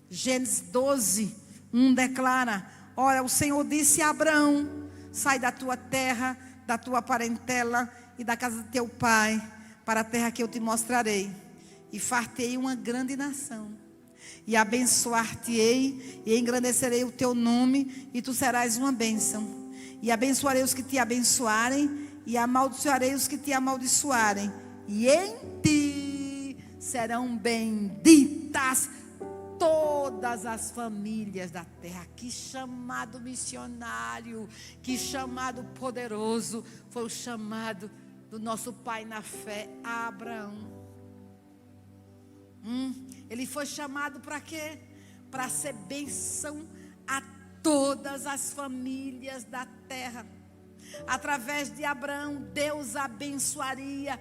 Gênesis 12, 1 declara: ora, o Senhor disse a Abraão: sai da tua terra, da tua parentela e da casa de teu pai, para a terra que eu te mostrarei, e far-te-ei uma grande nação, e abençoar-te-ei, e engrandecerei o teu nome, e tu serás uma bênção, e abençoarei os que te abençoarem, e amaldiçoarei os que te amaldiçoarem, e em ti serão benditas todas as famílias da terra. Que chamado missionário, que chamado poderoso foi o chamado do nosso pai na fé, Abraão. Ele foi chamado para quê? Para ser bênção a todas as famílias da terra. Através de Abraão, Deus abençoaria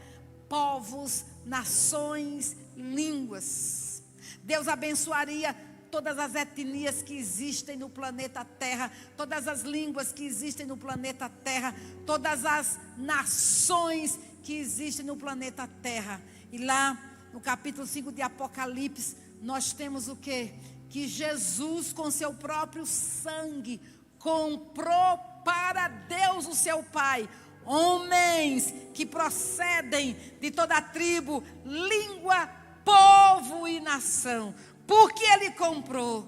povos, nações, línguas. Deus abençoaria todas as etnias que existem no planeta Terra, todas as línguas que existem no planeta Terra, todas as nações que existem no planeta Terra. E lá no capítulo 5 de Apocalipse, nós temos o quê? Que Jesus, com seu próprio sangue, comprou para Deus o seu Pai homens que procedem de toda a tribo, língua, povo e nação. Por que ele comprou?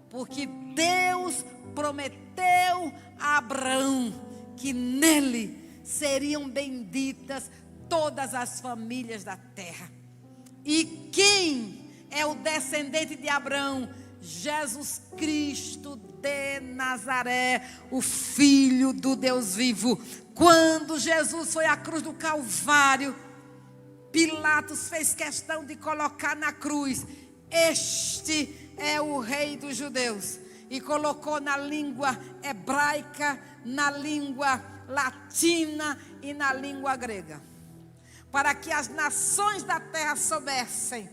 Porque Deus prometeu a Abraão que nele seriam benditas todas as famílias da terra. E quem é o descendente de Abraão? Jesus Cristo de Nazaré, o Filho do Deus vivo. Quando Jesus foi à cruz do Calvário, Pilatos fez questão de colocar na cruz: este é o Rei dos Judeus. E colocou na língua hebraica, na língua latina e na língua grega, para que as nações da terra soubessem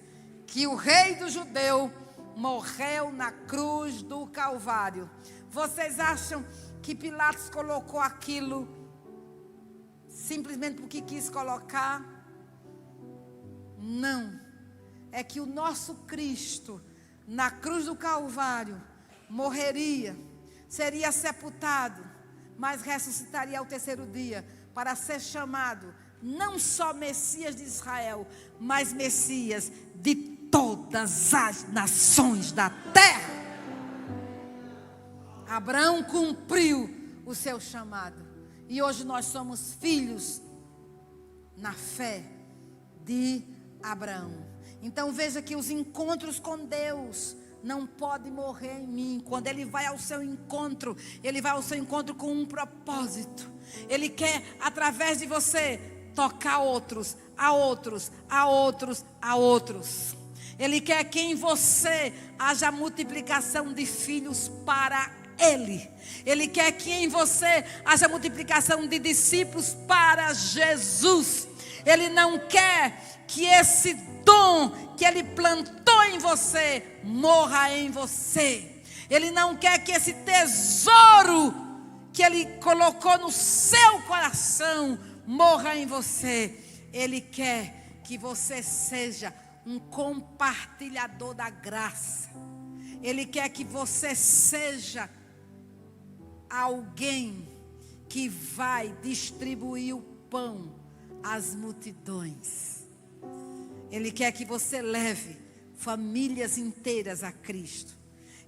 que o Rei do Judeu morreu na cruz do Calvário. Vocês acham que Pilatos colocou aquilo simplesmente porque quis colocar? Não. É que o nosso Cristo, na cruz do Calvário, morreria, seria sepultado, mas ressuscitaria ao terceiro dia, para ser chamado não só Messias de Israel, mas Messias de todas as nações da terra. Abraão cumpriu o seu chamado, e hoje nós somos filhos na fé de Abraão. Então veja que os encontros com Deus não podem morrer em mim. Quando Ele vai ao seu encontro, Ele vai ao seu encontro com um propósito. Ele quer, através de você, tocar outros, a outros, a outros, a outros. Ele quer que em você haja multiplicação de filhos para Ele. Ele quer que em você haja multiplicação de discípulos para Jesus. Ele não quer que esse dom que Ele plantou em você morra em você. Ele não quer que esse tesouro que Ele colocou no seu coração morra em você. Ele quer que você seja um compartilhador da graça. Ele quer que você seja alguém que vai distribuir o pão às multidões. Ele quer que você leve famílias inteiras a Cristo.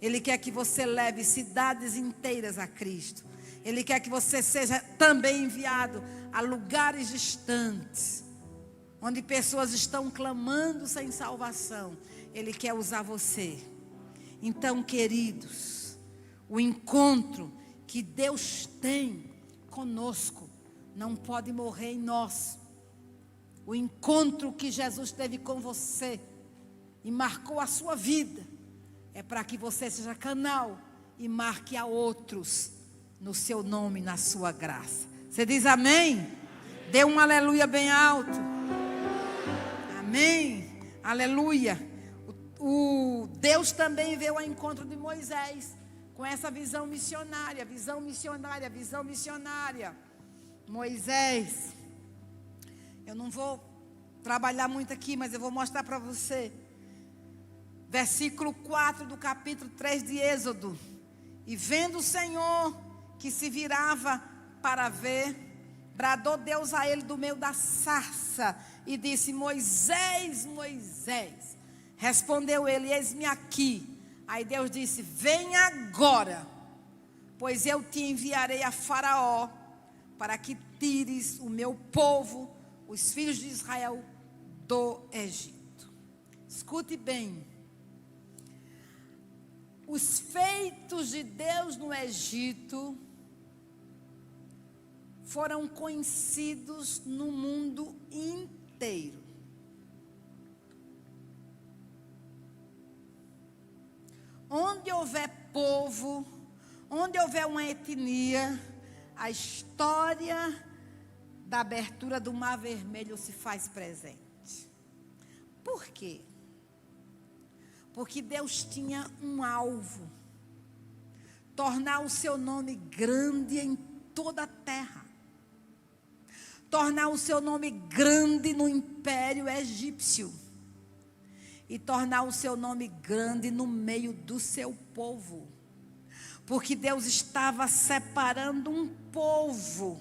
Ele quer que você leve cidades inteiras a Cristo. Ele quer que você seja também enviado a lugares distantes, onde pessoas estão clamando sem salvação. Ele quer usar você. Então, queridos, o encontro que Deus tem conosco não pode morrer em nós. O encontro que Jesus teve com você e marcou a sua vida é para que você seja canal e marque a outros no seu nome, na sua graça. Você diz amém? Dê um aleluia bem alto. Amém. Aleluia. O Deus também veio ao encontro de Moisés com essa visão missionária, visão missionária, visão missionária. Moisés, eu não vou trabalhar muito aqui, mas eu vou mostrar para você. Versículo 4 do capítulo 3 de Êxodo. E vendo o Senhor que se virava para ver, bradou Deus a ele do meio da sarça e disse: Moisés, Moisés. Respondeu ele: eis-me aqui. Aí Deus disse: vem agora, pois eu te enviarei a Faraó, para que tires o meu povo, os filhos de Israel, do Egito. Escute bem. Os feitos de Deus no Egito foram conhecidos no mundo inteiro. Onde houver povo, onde houver uma etnia, a história da abertura do Mar Vermelho se faz presente. Por quê? Porque Deus tinha um alvo: tornar o seu nome grande em toda a terra, tornar o seu nome grande no Império Egípcio e tornar o seu nome grande no meio do seu povo. Porque Deus estava separando um povo,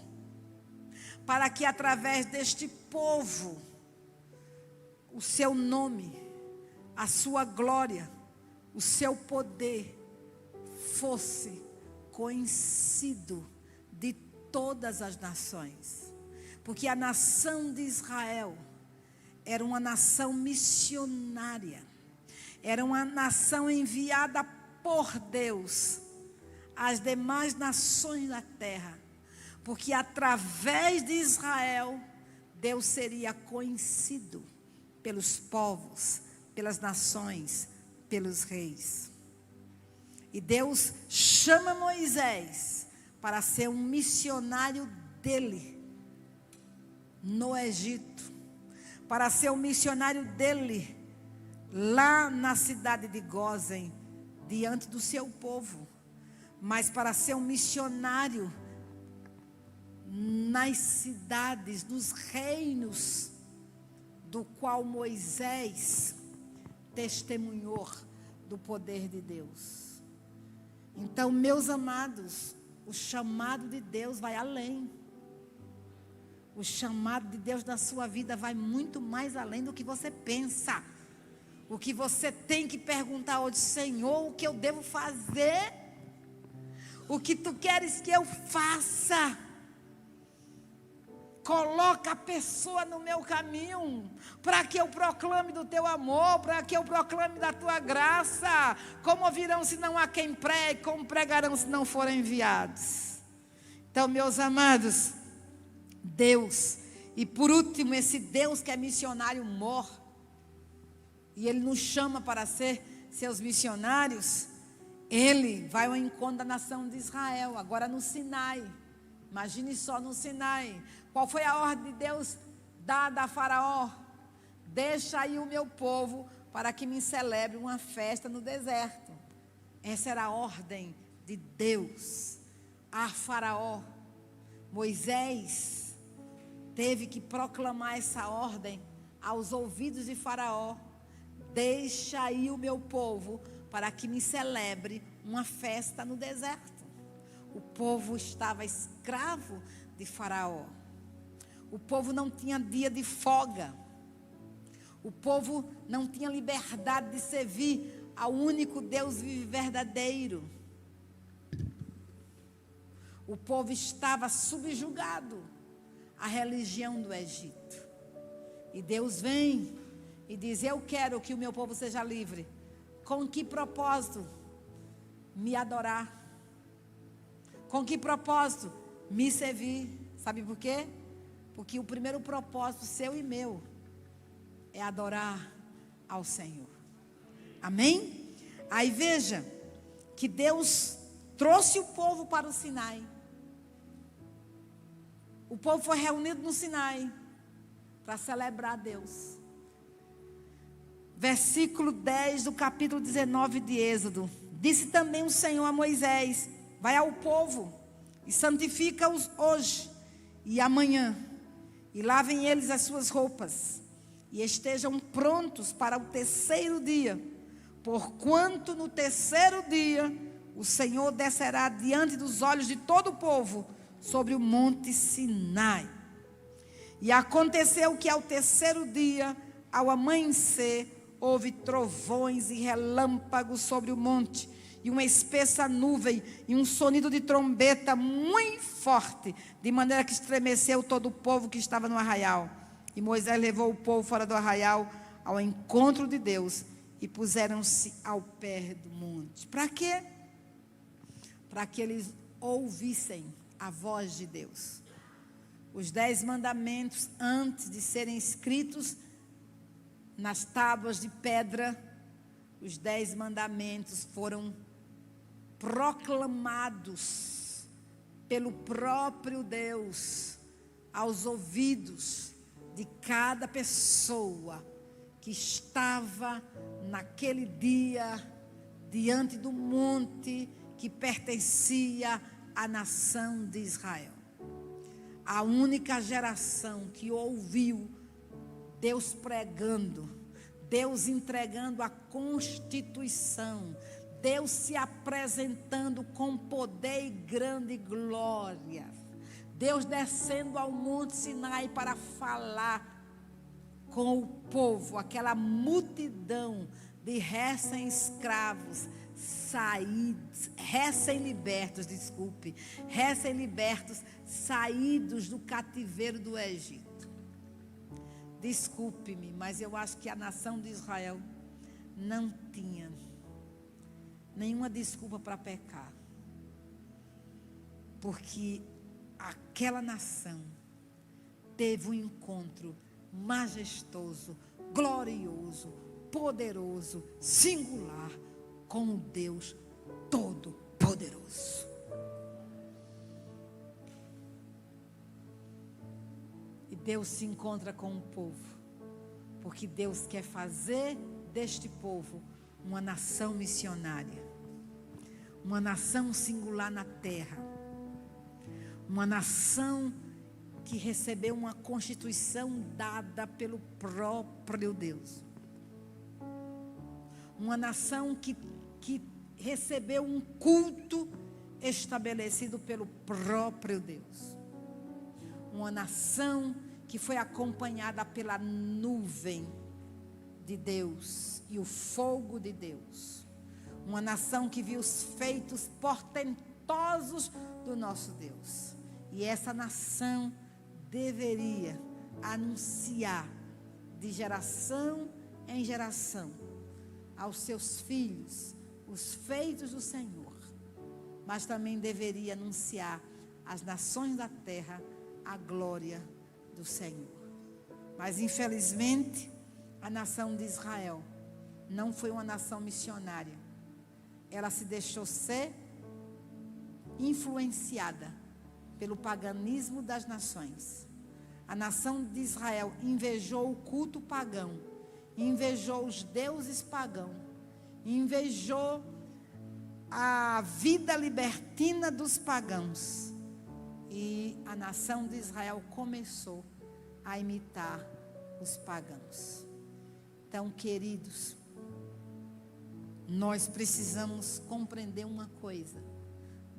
para que através deste povo, o seu nome, a sua glória, o seu poder, fosse conhecido de todas as nações. Porque a nação de Israel era uma nação missionária, era uma nação enviada por Deus às demais nações da terra, porque através de Israel, Deus seria conhecido pelos povos, pelas nações, pelos reis. E Deus chama Moisés para ser um missionário dele no Egito, para ser um missionário dele lá na cidade de Gósen, diante do seu povo, mas para ser um missionário nas cidades, nos reinos do qual Moisés testemunhou do poder de Deus. Então, meus amados, o chamado de Deus vai além. O chamado de Deus na sua vida vai muito mais além do que você pensa. O que você tem que perguntar hoje: Senhor, o que eu devo fazer? O que tu queres que eu faça? Coloca a pessoa no meu caminho, para que eu proclame do teu amor, para que eu proclame da tua graça. Como ouvirão se não há quem pregue? Como pregarão se não forem enviados? Então, meus amados, Deus E por último, esse Deus que é missionário morre. E Ele nos chama para ser seus missionários. Ele vai ao encontro da nação de Israel, agora no Sinai. Imagine só no Sinai. Qual foi a ordem de Deus dada a Faraó? Deixa aí o meu povo para que me celebre uma festa no deserto. Essa era a ordem de Deus a Faraó. Moisés teve que proclamar essa ordem aos ouvidos de Faraó. Deixa aí o meu povo para que me celebre uma festa no deserto. O povo estava escravo de Faraó. O povo não tinha dia de folga. O povo não tinha liberdade de servir ao único Deus vivo e verdadeiro. O povo estava subjugado à religião do Egito. E Deus vem e diz: eu quero que o meu povo seja livre. Com que propósito? Me adorar. Com que propósito? Me servir. Sabe por quê? Porque o primeiro propósito seu e meu é adorar ao Senhor. Amém? Aí veja que Deus trouxe o povo para o Sinai. O povo foi reunido no Sinai para celebrar a Deus. Versículo 10 do capítulo 19 de Êxodo. Disse também o Senhor a Moisés: vai ao povo e santifica-os hoje e amanhã, e lavem eles as suas roupas, e estejam prontos para o terceiro dia, porquanto no terceiro dia o Senhor descerá diante dos olhos de todo o povo sobre o monte Sinai. E aconteceu que ao terceiro dia, ao amanhecer, houve trovões e relâmpagos sobre o monte, e uma espessa nuvem, e um sonido de trombeta muito forte, de maneira que estremeceu todo o povo que estava no arraial. E Moisés levou o povo fora do arraial ao encontro de Deus, e puseram-se ao pé do monte. Para quê? Para que eles ouvissem a voz de Deus. Os 10 mandamentos, antes de serem escritos nas tábuas de pedra, os 10 mandamentos foram proclamados pelo próprio Deus aos ouvidos de cada pessoa que estava naquele dia diante do monte que pertencia à nação de Israel. A única geração que ouviu Deus pregando, Deus entregando a Constituição, Deus se apresentando com poder e grande glória, Deus descendo ao Monte Sinai para falar com o povo, aquela multidão de recém-escravos, recém-libertos, saídos do cativeiro do Egito. Desculpe-me, mas eu acho que a nação de Israel não tinha nenhuma desculpa para pecar, porque aquela nação teve um encontro majestoso, glorioso, poderoso, singular com o Deus Todo-Poderoso. E Deus se encontra com o povo, porque Deus quer fazer deste povo uma nação missionária, uma nação singular na terra, uma nação que recebeu uma constituição dada pelo próprio Deus, uma nação que recebeu um culto estabelecido pelo próprio Deus, uma nação que foi acompanhada pela nuvem de Deus e o fogo de Deus, uma nação que viu os feitos portentosos do nosso Deus. E essa nação deveria anunciar de geração em geração aos seus filhos os feitos do Senhor, mas também deveria anunciar às nações da terra a glória do Senhor. Mas infelizmente, a nação de Israel não foi uma nação missionária. Ela se deixou ser influenciada pelo paganismo das nações. A nação de Israel invejou o culto pagão, invejou os deuses pagãos, invejou a vida libertina dos pagãos. E a nação de Israel começou a imitar os pagãos. Então, queridos, nós precisamos compreender uma coisa: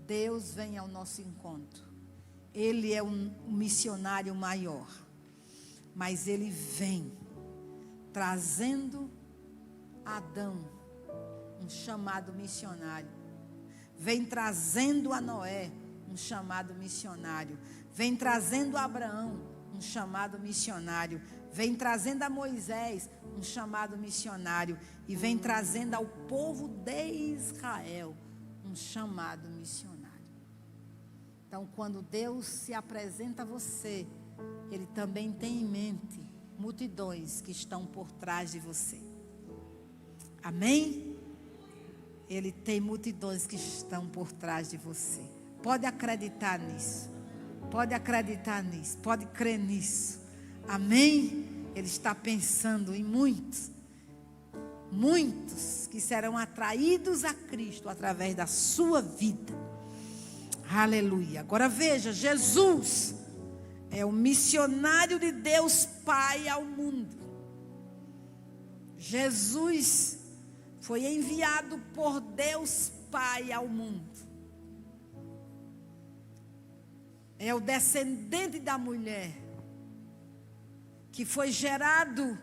Deus vem ao nosso encontro. Ele é um missionário maior, mas Ele vem trazendo a Adão um chamado missionário, vem trazendo a Noé um chamado missionário, vem trazendo a Abraão um chamado missionário, vem trazendo a Moisés um chamado missionário, e vem trazendo ao povo de Israel um chamado missionário. Então, quando Deus se apresenta a você, Ele também tem em mente multidões que estão por trás de você. Amém? Ele tem multidões que estão por trás de você. Pode acreditar nisso. Pode acreditar nisso. Pode crer nisso. Amém? Ele está pensando em muitos que serão atraídos a Cristo através da sua vida. Aleluia. Agora veja, Jesus é o missionário de Deus Pai ao mundo. Jesus foi enviado por Deus Pai ao mundo. É o descendente da mulher que foi gerado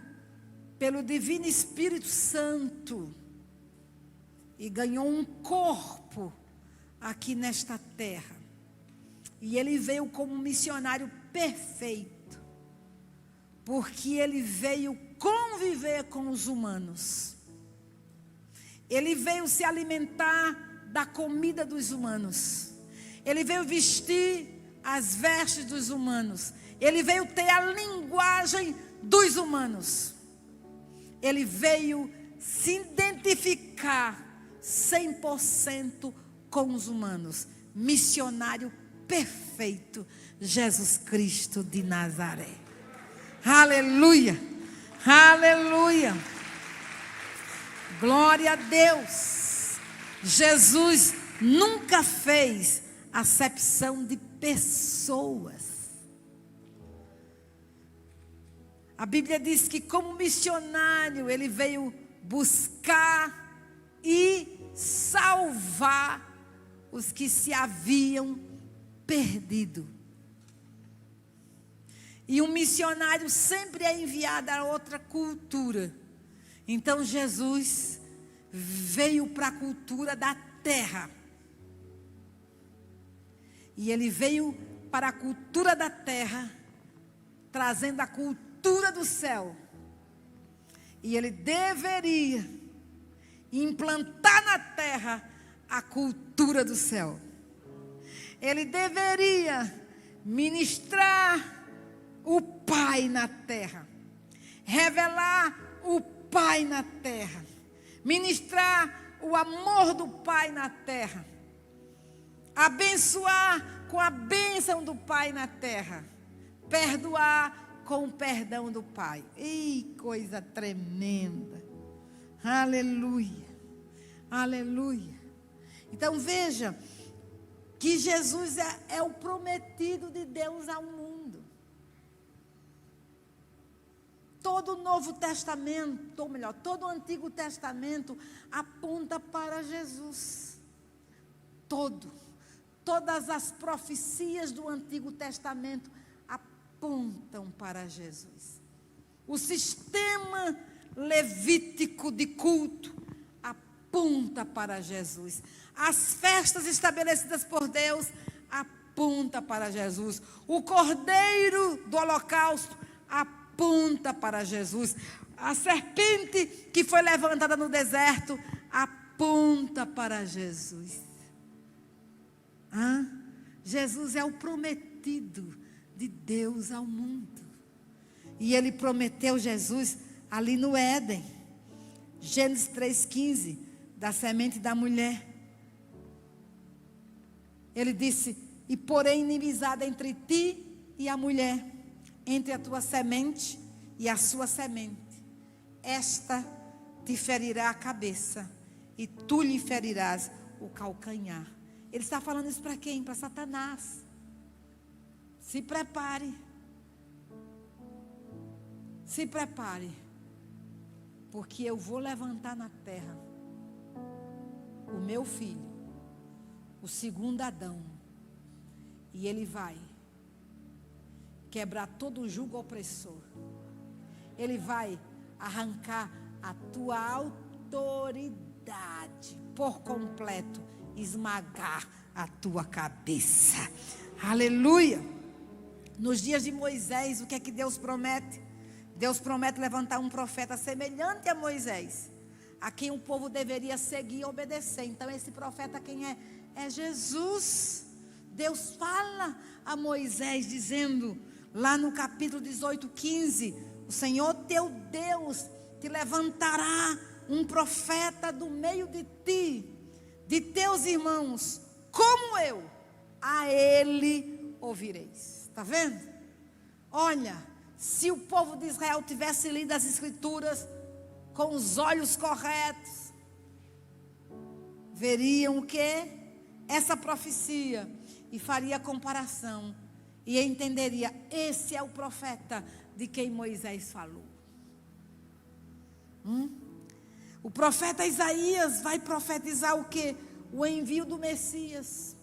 pelo Divino Espírito Santo e ganhou um corpo aqui nesta terra. E ele veio como missionário perfeito, porque ele veio conviver com os humanos. Ele veio se alimentar da comida dos humanos. Ele veio vestir as vestes dos humanos. Ele veio ter a linguagem dos humanos. Ele veio se identificar 100% com os humanos. Missionário perfeito, Jesus Cristo de Nazaré. Aleluia, aleluia. Glória a Deus. Jesus nunca fez acepção de pessoas. A Bíblia diz que como missionário ele veio buscar e salvar os que se haviam perdido. E um missionário sempre é enviado a outra cultura. Então Jesus veio para a cultura da terra. E ele veio para a cultura da terra, trazendo a cultura do céu. E ele deveria implantar na terra a cultura do céu. Ele deveria ministrar o Pai na terra, revelar o Pai na terra, ministrar o amor do Pai na terra, abençoar com a bênção do Pai na terra, perdoar com o perdão do Pai. Ih, coisa tremenda. Aleluia, aleluia. Então veja que Jesus é o prometido de Deus ao mundo. Todo o Novo Testamento, ou melhor, todo o Antigo Testamento aponta para Jesus. Todas as profecias do Antigo Testamento apontam para Jesus. O sistema levítico de culto aponta para Jesus. As festas estabelecidas por Deus apontam para Jesus. O cordeiro do holocausto aponta para Jesus. A serpente que foi levantada no deserto aponta para Jesus. Jesus é o prometido de Deus ao mundo. E ele prometeu Jesus ali no Éden. Gênesis 3,15, da semente da mulher. Ele disse: e porém inimizade entre ti e a mulher, entre a tua semente e a sua semente. Esta te ferirá a cabeça, e tu lhe ferirás o calcanhar. Ele está falando isso para quem? Para Satanás. Se prepare. Se prepare. Porque eu vou levantar na terra o meu filho, o segundo Adão. E ele vai quebrar todo o jugo opressor. Ele vai arrancar a tua autoridade por completo, esmagar a tua cabeça. Aleluia! Nos dias de Moisés, o que é que Deus promete? Deus promete levantar um profeta semelhante a Moisés, a quem o povo deveria seguir e obedecer. Então esse profeta quem é? É Jesus. Deus fala a Moisés dizendo, lá no capítulo 18, 15, o Senhor teu Deus te levantará um profeta do meio de ti, de teus irmãos, como eu, a ele ouvireis. Está vendo? Olha, se o povo de Israel tivesse lido as Escrituras com os olhos corretos, veriam o quê? Essa profecia, e faria comparação, e entenderia, esse é o profeta de quem Moisés falou. O profeta Isaías vai profetizar o quê? O envio do Messias,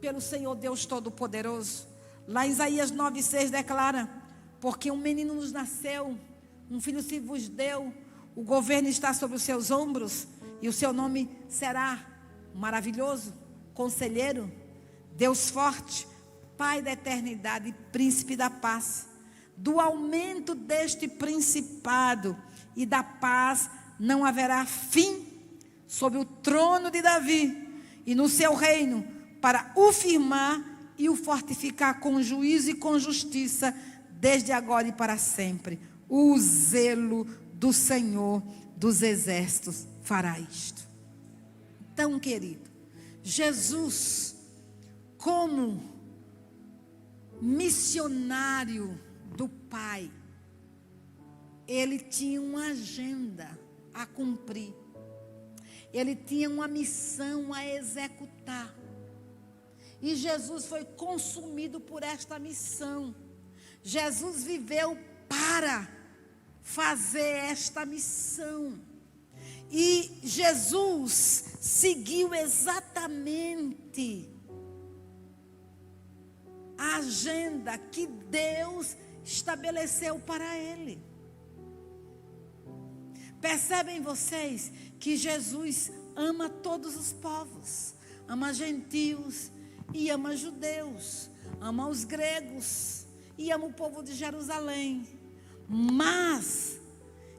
pelo Senhor Deus Todo-Poderoso. Lá em Isaías 9,6 declara, porque um menino nos nasceu, um filho se vos deu, o governo está sobre os seus ombros, e o seu nome será maravilhoso, conselheiro, Deus forte, Pai da eternidade, príncipe da paz. Do aumento deste principado e da paz não haverá fim sobre o trono de Davi e no seu reino, para o firmar e o fortificar com juízo e com justiça, desde agora e para sempre. O zelo do Senhor dos exércitos fará isto. Então, querido, Jesus, como missionário do Pai, ele tinha uma agenda a cumprir. Ele tinha uma missão a executar. E Jesus foi consumido por esta missão. Jesus viveu para fazer esta missão. E Jesus seguiu exatamente a agenda que Deus estabeleceu para ele. Percebem vocês que Jesus ama todos os povos, ama gentios e ama judeus, ama os gregos e ama o povo de Jerusalém. Mas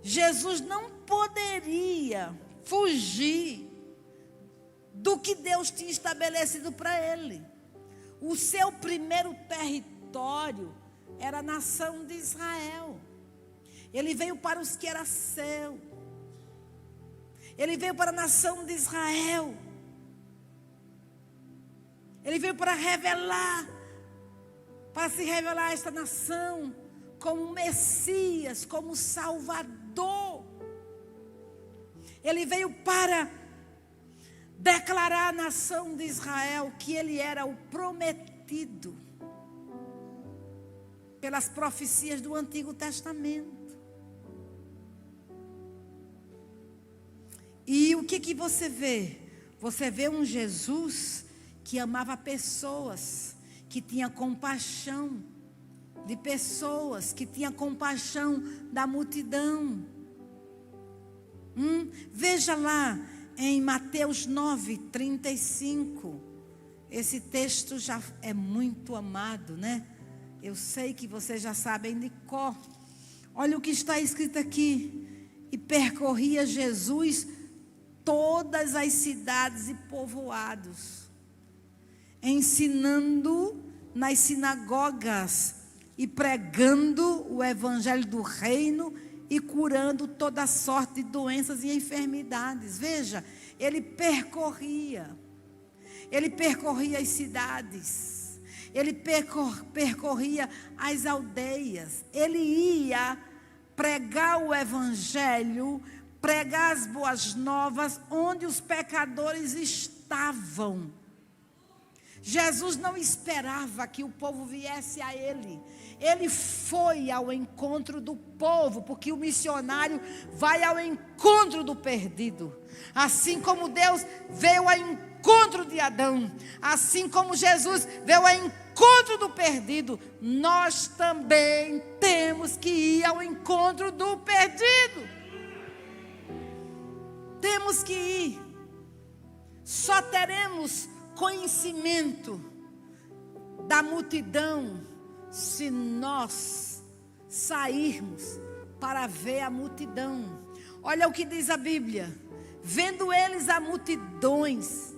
Jesus não poderia fugir do que Deus tinha estabelecido para ele. O seu primeiro território era a nação de Israel. Ele veio para os que era seu. Ele veio para a nação de Israel. Ele veio para se revelar a esta nação como Messias, como Salvador. Ele veio para declarar à nação de Israel que ele era o prometido pelas profecias do Antigo Testamento. E o que você vê? Você vê um Jesus que amava pessoas, que tinha compaixão de pessoas, que tinha compaixão da multidão. Veja lá em Mateus 9:35. Esse texto já é muito amado, né? Eu sei que vocês já sabem de cor. Olha o que está escrito aqui. E percorria Jesus todas as cidades e povoados, ensinando nas sinagogas e pregando o evangelho do reino e curando toda sorte de doenças e enfermidades. Veja, ele percorria as cidades, ele percorria as aldeias, ele ia pregar o evangelho, pregar as boas novas onde os pecadores estavam. Jesus não esperava que o povo viesse a ele. Ele foi ao encontro do povo, porque o missionário vai ao encontro do perdido. Assim como Deus veio ao encontro de Adão, assim como Jesus veio ao encontro do perdido, nós também temos que ir ao encontro do perdido. Temos que ir. Só teremos conhecimento da multidão se nós sairmos para ver a multidão. Olha o que diz a Bíblia: vendo eles a multidões,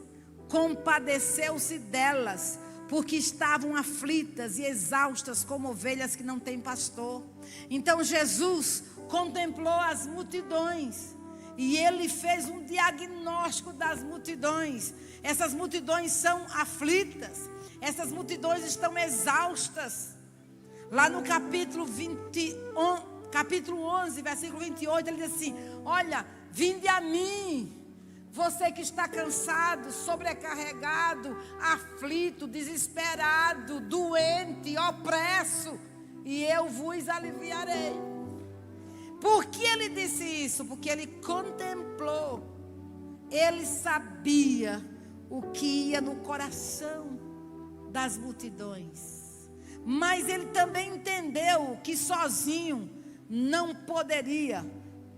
compadeceu-se delas, porque estavam aflitas e exaustas como ovelhas que não têm pastor. Então Jesus contemplou as multidões e ele fez um diagnóstico das multidões. Essas multidões são aflitas, essas multidões estão exaustas. Lá no capítulo 11, versículo 28, ele diz assim: olha, vinde a mim, você que está cansado, sobrecarregado, aflito, desesperado, doente, opresso, e eu vos aliviarei. Por que ele disse isso? Porque ele contemplou, ele sabia o que ia no coração das multidões. Mas ele também entendeu que sozinho não poderia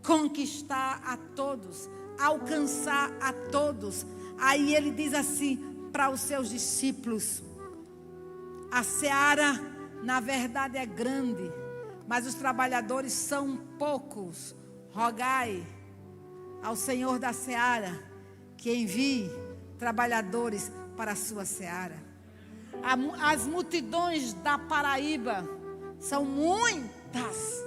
conquistar a todos, alcançar a todos. Aí ele diz assim para os seus discípulos: a seara na verdade é grande, mas os trabalhadores são poucos. Rogai ao Senhor da seara que envie trabalhadores para a sua seara. As multidões da Paraíba são muitas.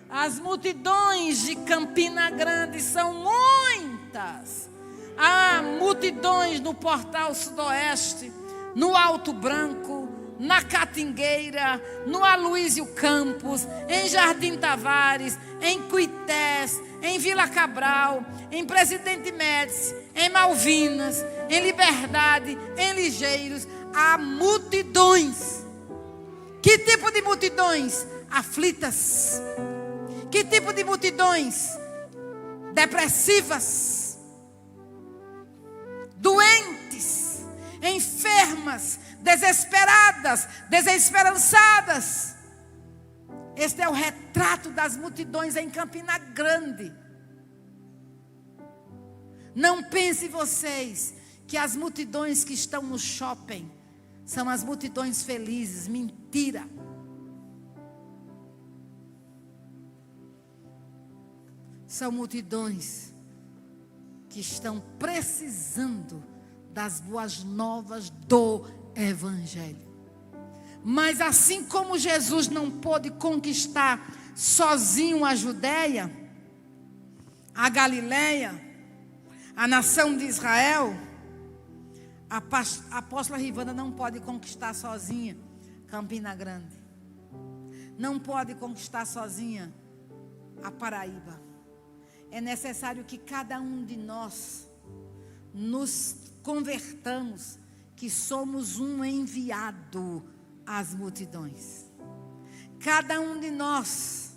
As multidões de Campina Grande são muitas. Há multidões no Portal Sudoeste, no Alto Branco, na Catingueira, no Aloísio Campos, em Jardim Tavares, em Cuités, em Vila Cabral, em Presidente Médici, em Malvinas, em Liberdade, em Ligeiros. Há multidões. Que tipo de multidões? Aflitas. Que tipo de multidões? Depressivas, doentes, enfermas, desesperadas, desesperançadas. Este é o retrato das multidões em Campina Grande. Não pensem vocês que as multidões que estão no shopping são as multidões felizes. Mentira. São multidões que estão precisando das boas novas do Evangelho. Mas assim como Jesus não pôde conquistar sozinho a Judéia, a Galileia, a nação de Israel, a apóstola Rivana não pode conquistar sozinha Campina Grande. Não pode conquistar sozinha a Paraíba. É necessário que cada um de nós nos convertamos, que somos um enviado às multidões. Cada um de nós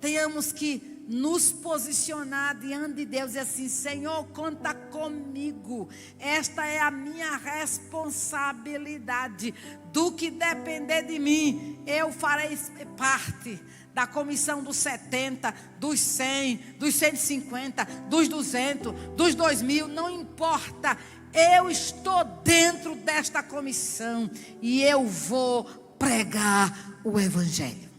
tenhamos que nos posicionar diante de Deus e assim: Senhor, conta comigo. Esta é a minha responsabilidade. Do que depender de mim, eu farei parte da comissão dos 70, dos 100, dos 150, dos 200, dos 2000, não importa. Eu estou dentro desta comissão e eu vou pregar o Evangelho.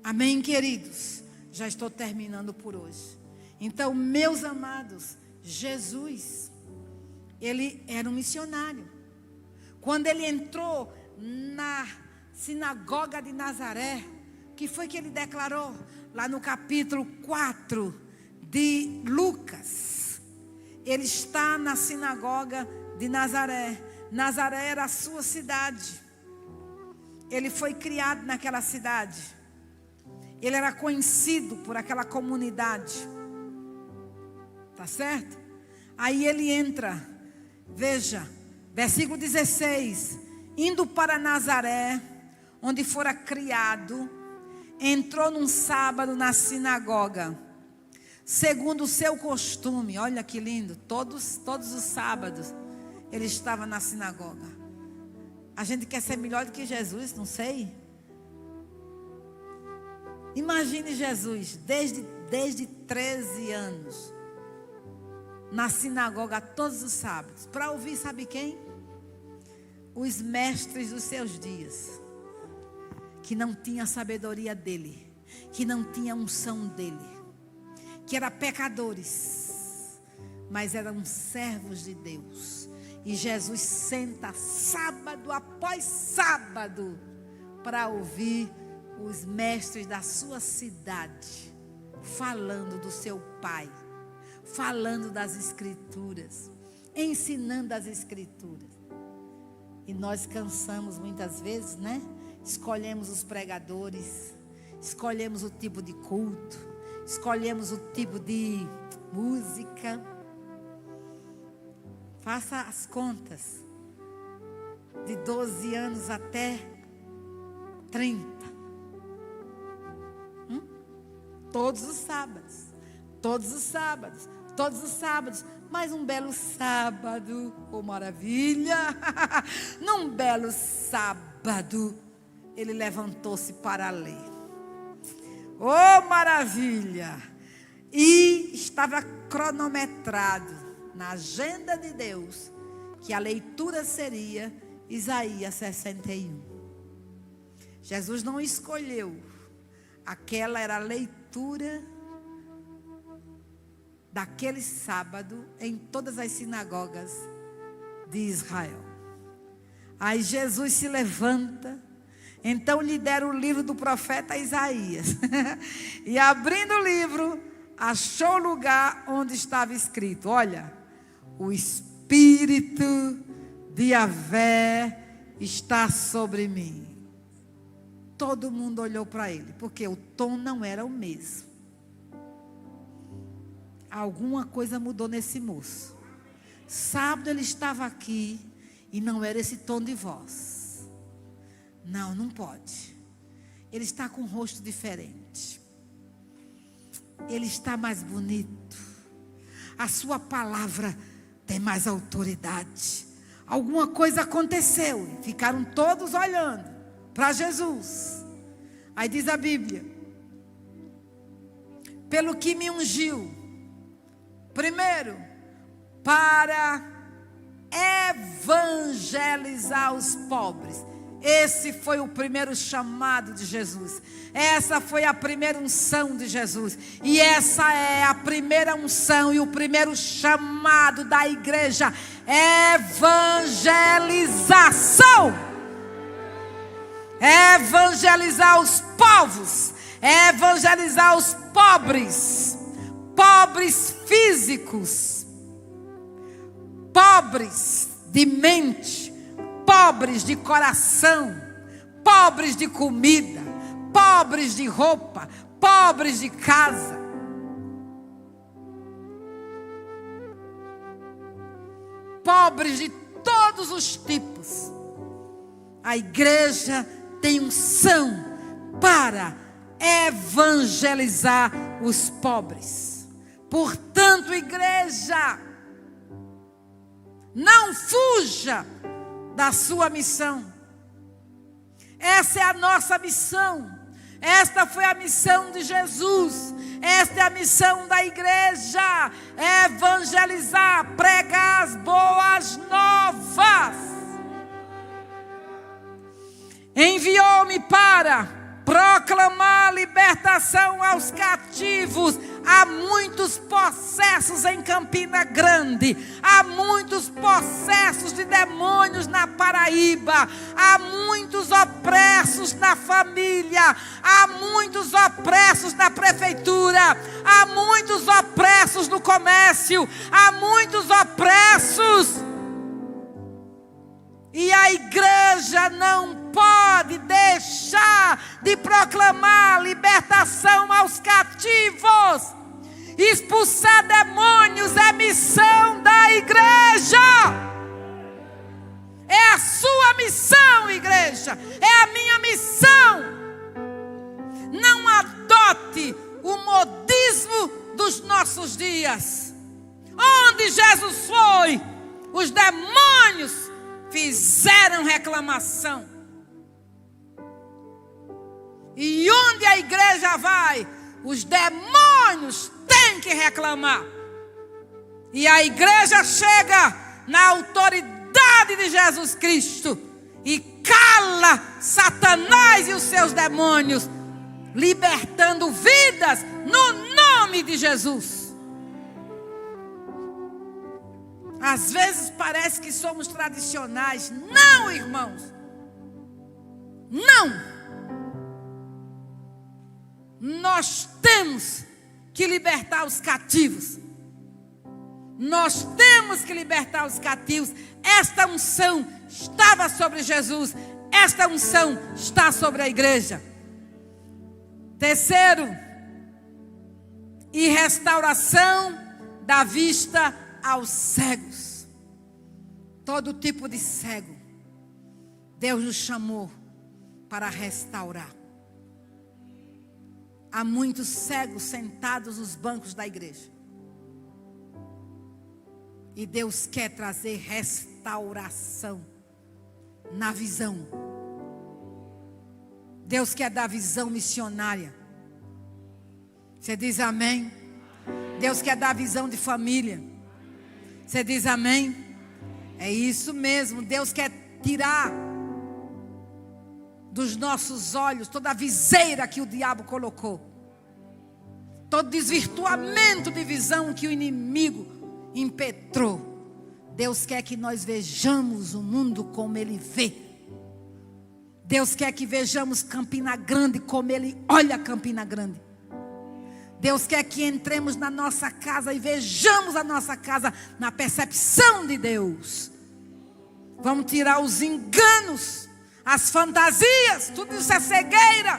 Amém, queridos? Já estou terminando por hoje. Então, meus amados, Jesus, ele era um missionário. Quando ele entrou na sinagoga de Nazaré, o que foi que ele declarou? Lá no capítulo 4 de Lucas. Ele está na sinagoga de Nazaré. Nazaré era a sua cidade. Ele foi criado naquela cidade. Ele era conhecido por aquela comunidade. Tá certo? Aí ele entra. Veja, versículo 16. Indo para Nazaré, onde fora criado, entrou num sábado na sinagoga, segundo o seu costume. Olha que lindo, todos os sábados ele estava na sinagoga. A gente quer ser melhor do que Jesus, não sei. Imagine Jesus, desde 13 anos, na sinagoga todos os sábados, para ouvir, sabe quem? Os mestres dos seus dias, que não tinha a sabedoria dele, que não tinha a unção dele, que eram pecadores, mas eram servos de Deus. E Jesus senta sábado após sábado para ouvir os mestres da sua cidade falando do seu Pai, falando das Escrituras, ensinando as Escrituras. E nós cansamos muitas vezes, né? Escolhemos os pregadores, escolhemos o tipo de culto, escolhemos o tipo de música. Faça as contas, de 12 anos até 30. Todos os sábados, todos os sábados, todos os sábados. Mas um belo sábado, oh maravilha, num belo sábado, ele levantou-se para ler. Oh maravilha! E estava cronometrado na agenda de Deus, que a leitura seria Isaías 61. Jesus não escolheu, aquela era a leitura daquele sábado em todas as sinagogas de Israel. Aí Jesus se levanta, então lhe deram o livro do profeta Isaías, e abrindo o livro, achou o lugar onde estava escrito: olha, o Espírito de Yahvé está sobre mim. Todo mundo olhou para ele, porque o tom não era o mesmo. Alguma coisa mudou nesse moço. Sábado ele estava aqui e não era esse tom de voz. Não, não pode. Ele está com um rosto diferente. Ele está mais bonito. A sua palavra tem mais autoridade. Alguma coisa aconteceu e ficaram todos olhando para Jesus. Aí diz a Bíblia: pelo que me ungiu, primeiro, para evangelizar os pobres. Esse foi o primeiro chamado de Jesus. Essa foi a primeira unção de Jesus. E essa é a primeira unção e o primeiro chamado da igreja: evangelização. Evangelizar os povos, evangelizar os pobres, pobres físicos, pobres de mente, pobres de coração, pobres de comida, pobres de roupa, pobres de casa. Pobres de todos os tipos. A igreja tem unção para evangelizar os pobres. Portanto, igreja, não fuja da sua missão. Essa é a nossa missão. Esta foi a missão de Jesus. Esta é a missão da igreja: evangelizar, pregar as boas novas. Enviou-me para proclamar libertação aos cativos, Há muitos processos em Campina Grande. Há muitos processos de demônios na Paraíba. Há muitos opressos na família. Há muitos opressos na prefeitura. Há muitos opressos no comércio. Há muitos opressos. E a igreja não pode deixar de proclamar libertação aos cativos. Expulsar demônios é missão da igreja. É a sua missão, igreja. É a minha missão. Não adote o modismo dos nossos dias. Onde Jesus foi, os demônios fizeram reclamação. E onde a igreja vai, os demônios têm que reclamar. E a igreja chega na autoridade de Jesus Cristo e cala Satanás e os seus demônios, libertando vidas no nome de Jesus. Às vezes parece que somos tradicionais. Não, irmãos. Não. Nós temos que libertar os cativos. Nós temos que libertar os cativos. Esta unção estava sobre Jesus. Esta unção está sobre a igreja. Terceiro, e restauração da vista aos cegos. Todo tipo de cego, Deus nos chamou para restaurar. Há muitos cegos sentados nos bancos da igreja. E Deus quer trazer restauração na visão. Deus quer dar visão missionária. Você diz amém? Deus quer dar visão de família. Você diz amém? É isso mesmo. Deus quer tirar dos nossos olhos toda a viseira que o diabo colocou. Todo desvirtuamento de visão que o inimigo impetrou. Deus quer que nós vejamos o mundo como Ele vê. Deus quer que vejamos Campina Grande como Ele olha Campina Grande. Deus quer que entremos na nossa casa e vejamos a nossa casa na percepção de Deus. Vamos tirar os enganos, as fantasias, tudo isso é cegueira.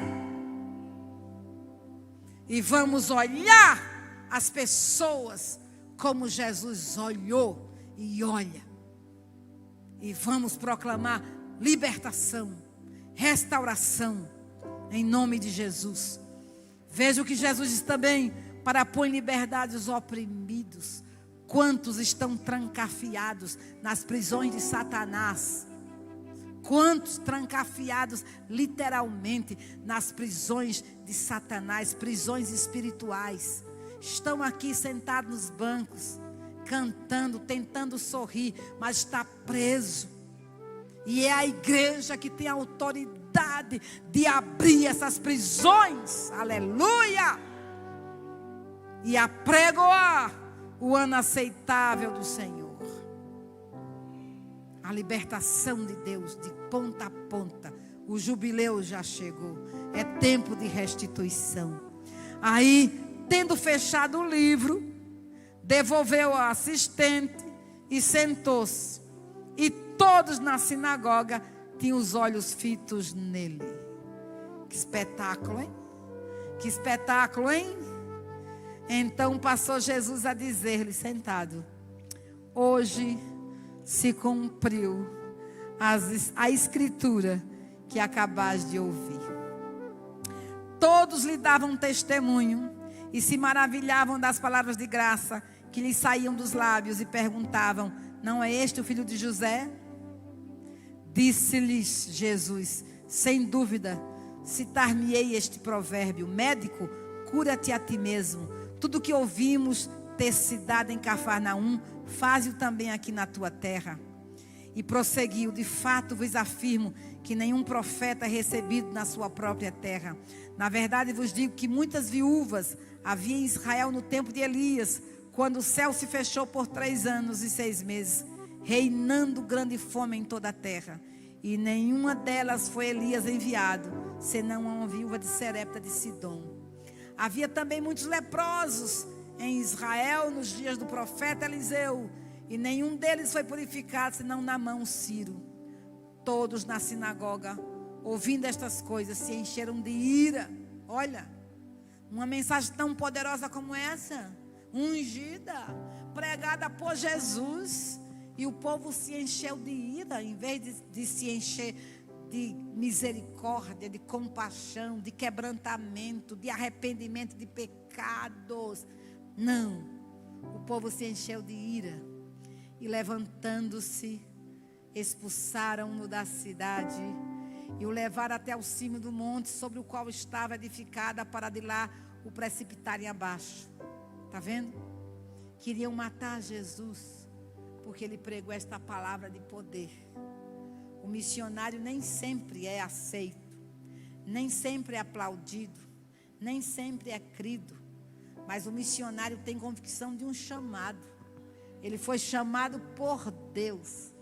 E vamos olhar as pessoas como Jesus olhou e olha. E vamos proclamar libertação, restauração, em nome de Jesus. Veja o que Jesus diz também, para pôr em liberdade os oprimidos. Quantos estão trancafiados nas prisões de Satanás? Quantos trancafiados literalmente nas prisões de Satanás, prisões espirituais? Estão aqui sentados nos bancos, cantando, tentando sorrir, mas está preso. E é a igreja que tem a autoridade de abrir essas prisões, aleluia, e apregoar o ano aceitável do Senhor. A libertação de Deus de ponta a ponta. O jubileu já chegou, é tempo de restituição. Aí, tendo fechado o livro, devolveu ao assistente e sentou-se. E todos na sinagoga tinham os olhos fitos nele. Que espetáculo, hein? Que espetáculo, hein? Então passou Jesus a dizer-lhe, sentado: hoje se cumpriu a escritura que acabas de ouvir. Todos lhe davam testemunho e se maravilhavam das palavras de graça que lhe saíam dos lábios e perguntavam: não é este o filho de José? Disse-lhes Jesus: sem dúvida, citar-me-ei este provérbio: médico, cura-te a ti mesmo. Tudo que ouvimos ter se dado em Cafarnaum, faze-o também aqui na tua terra. E prosseguiu: de fato vos afirmo que nenhum profeta é recebido na sua própria terra. Na verdade vos digo que muitas viúvas havia em Israel no tempo de Elias, quando o céu se fechou por 3 anos e 6 meses, reinando grande fome em toda a terra. E nenhuma delas foi Elias enviado, senão a uma viúva de Serepta de Sidom. Havia também muitos leprosos em Israel nos dias do profeta Eliseu, e nenhum deles foi purificado, senão Naamã, Ciro. Todos na sinagoga, ouvindo estas coisas, se encheram de ira. Olha, uma mensagem tão poderosa como essa, ungida, pregada por Jesus, e o povo se encheu de ira, em vez de se encher de misericórdia, de compaixão, de quebrantamento, de arrependimento de pecados. Não, o povo se encheu de ira, e levantando-se, expulsaram-no da cidade e o levaram até o cimo do monte sobre o qual estava edificada, para de lá o precipitarem abaixo. Está vendo? Queriam matar Jesus porque ele pregou esta palavra de poder. O missionário nem sempre é aceito, nem sempre é aplaudido, nem sempre é crido, mas o missionário tem convicção de um chamado. Ele foi chamado por Deus,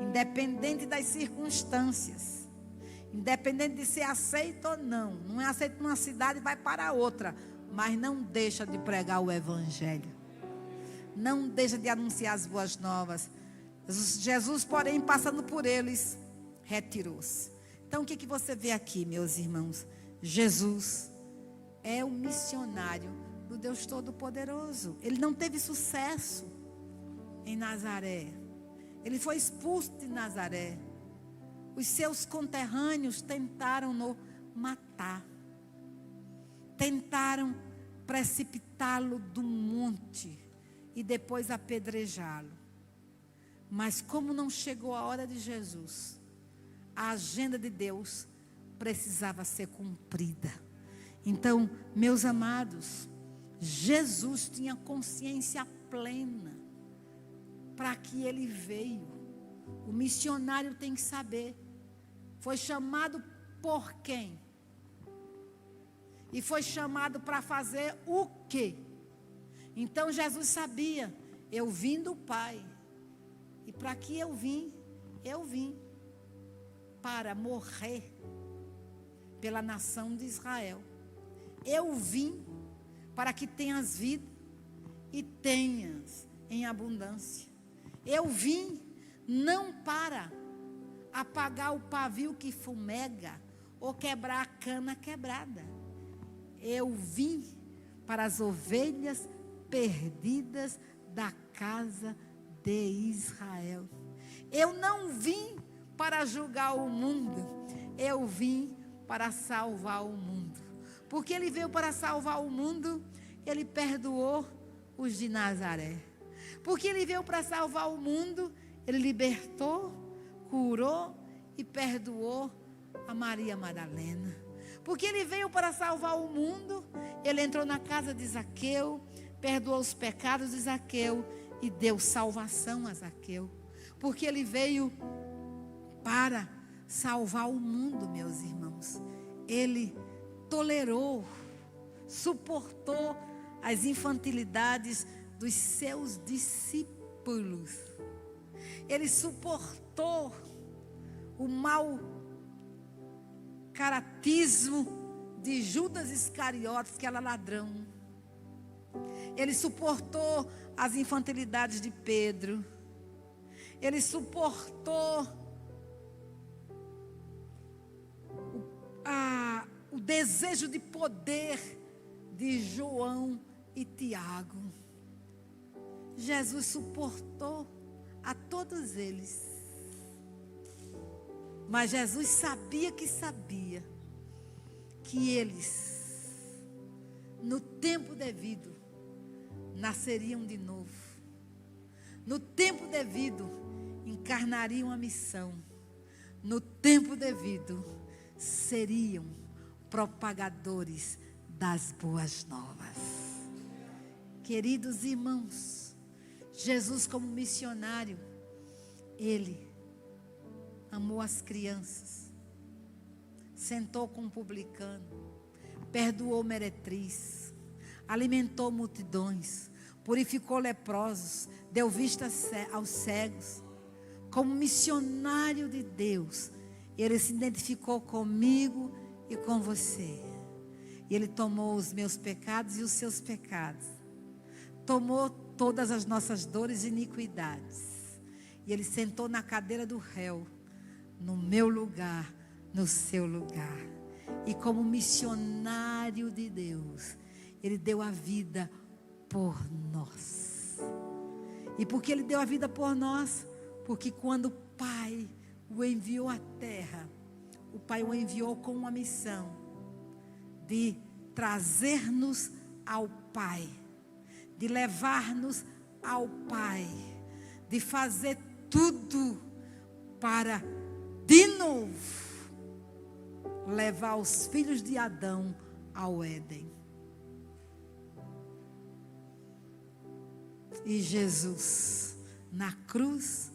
independente das circunstâncias, independente de ser aceito ou não. Não é aceito numa cidade e vai para outra, mas não deixa de pregar o evangelho, não deixa de anunciar as boas novas. Jesus, porém, passando por eles, retirou-se. Então o que você vê aqui, meus irmãos? Jesus é o missionário do Deus Todo-Poderoso. Ele não teve sucesso em Nazaré. Ele foi expulso de Nazaré. Os seus conterrâneos tentaram-no matar, tentaram precipitá-lo do monte e depois apedrejá-lo. Mas como não chegou a hora de Jesus, a agenda de Deus precisava ser cumprida. Então, meus amados, Jesus tinha consciência plena para que ele veio. O missionário tem que saber, foi chamado por quem? E foi chamado para fazer o quê? Então Jesus sabia, eu vim do Pai. E para que eu vim para morrer pela nação de Israel. Eu vim para que tenhas vida e tenhas em abundância. Eu vim não para apagar o pavio que fumega ou quebrar a cana quebrada. Eu vim para as ovelhas perdidas da casa de Israel. Eu não vim para julgar o mundo, eu vim para salvar o mundo. Porque ele veio para salvar o mundo, ele perdoou os de Nazaré. Porque ele veio para salvar o mundo, ele libertou, curou e perdoou a Maria Madalena. Porque ele veio para salvar o mundo, ele entrou na casa de Zaqueu, perdoou os pecados de Zaqueu e deu salvação a Zaqueu. Porque ele veio para salvar o mundo, meus irmãos. Ele tolerou, suportou as infantilidades dos seus discípulos. Ele suportou o mau caratismo de Judas Iscariotes, que era ladrão. Ele suportou as infantilidades de Pedro. Ele suportou o desejo de poder de João e Tiago. Jesus suportou a todos eles. Mas Jesus sabia que eles, no tempo devido, nasceriam de novo. No tempo devido, encarnariam a missão. No tempo devido, seriam propagadores das boas novas. Queridos irmãos, Jesus como missionário, ele amou as crianças, sentou com um publicano, perdoou meretriz, alimentou multidões, purificou leprosos, deu vista aos cegos. Como missionário de Deus, Ele se identificou comigo e com você. E Ele tomou os meus pecados e os seus pecados. Tomou todas as nossas dores e iniquidades. E Ele sentou na cadeira do réu, no meu lugar, no seu lugar. E como missionário de Deus, Ele deu a vida por nós. E por que Ele deu a vida por nós? Porque quando o Pai o enviou à terra, o Pai o enviou com uma missão de trazer-nos ao Pai, de levar-nos ao Pai, de fazer tudo para, de novo, levar os filhos de Adão ao Éden. E Jesus, na cruz,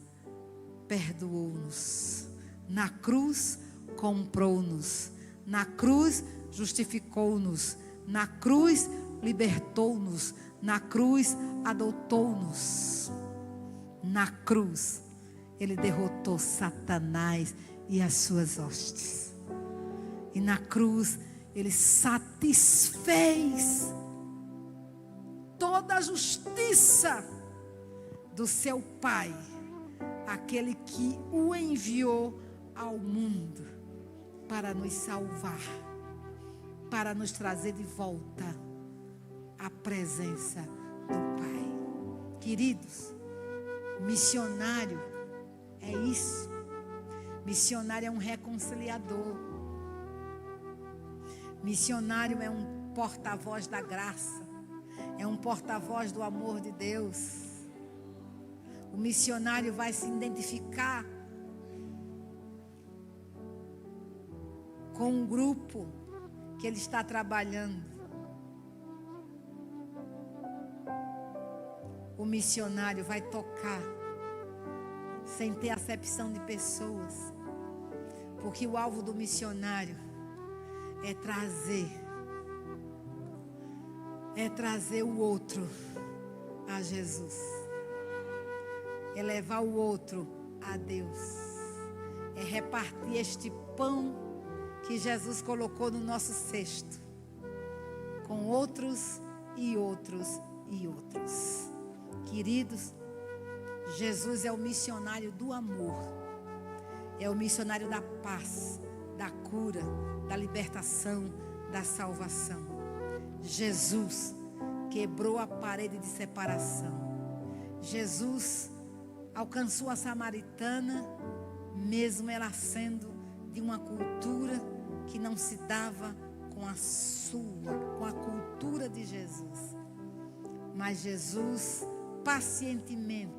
perdoou-nos. Na cruz, comprou-nos. Na cruz, justificou-nos. Na cruz, libertou-nos. Na cruz, adotou-nos. Na cruz, Ele derrotou Satanás e as suas hostes. E na cruz, Ele satisfez toda a justiça do seu Pai, aquele que o enviou ao mundo para nos salvar, para nos trazer de volta à presença do Pai. Queridos, missionário é isso. Missionário é um reconciliador. Missionário é um porta-voz da graça. É um porta-voz do amor de Deus. O missionário vai se identificar com um grupo que ele está trabalhando. O missionário vai tocar sem ter acepção de pessoas, porque o alvo do missionário é trazer o outro a Jesus, é levar o outro a Deus, é repartir este pão que Jesus colocou no nosso cesto, com outros e outros e outros. Queridos, Jesus é o missionário do amor, é o missionário da paz, da cura, da libertação, da salvação. Jesus quebrou a parede de separação. Jesus alcançou a samaritana, mesmo ela sendo de uma cultura que não se dava com a cultura de Jesus. Mas Jesus pacientemente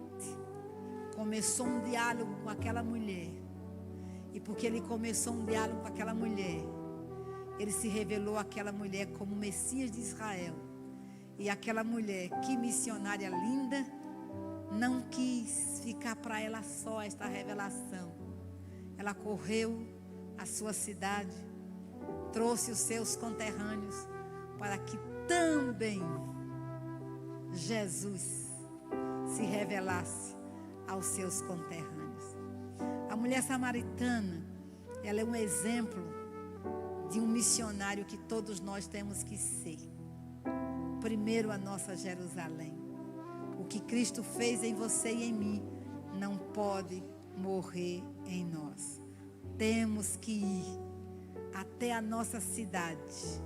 começou um diálogo com aquela mulher. E porque ele começou um diálogo com aquela mulher, ele se revelou àquela mulher como o Messias de Israel. E aquela mulher, que missionária linda, não quis ficar para ela só esta revelação. Ela correu à sua cidade, trouxe os seus conterrâneos para que também Jesus se revelasse aos seus conterrâneos. A mulher samaritana, ela é um exemplo de um missionário que todos nós temos que ser. Primeiro, a nossa Jerusalém. O que Cristo fez em você e em mim não pode morrer em nós. Temos que ir até a nossa cidade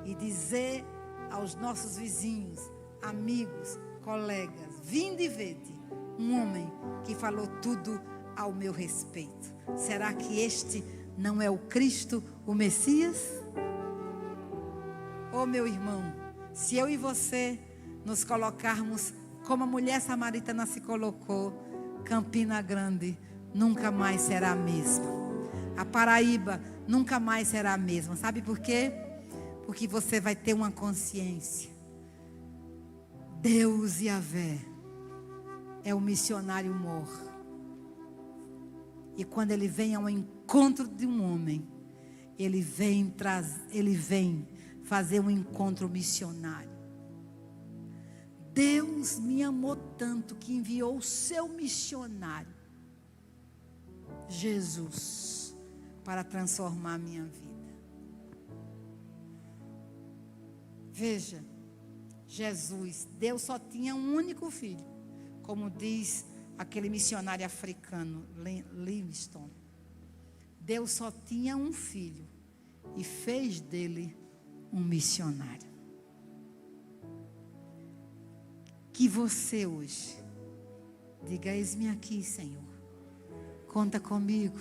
e dizer aos nossos vizinhos, amigos, colegas: vinde e vede um homem que falou tudo ao meu respeito. Será que este não é o Cristo, o Messias? Oh, meu irmão, se eu e você nos colocarmos como a mulher samaritana se colocou, Campina Grande nunca mais será a mesma. A Paraíba nunca mais será a mesma. Sabe por quê? Porque você vai ter uma consciência. Deus Yahvé é o missionário mor. E quando ele vem ao encontro de um homem, ele vem fazer um encontro missionário. Deus me amou tanto que enviou o seu missionário, Jesus, para transformar a minha vida. Veja, Jesus, Deus só tinha um único filho, como diz aquele missionário africano, Livingstone. Deus só tinha um filho e fez dele um missionário. Que você hoje diga: eis-me aqui, Senhor, conta comigo,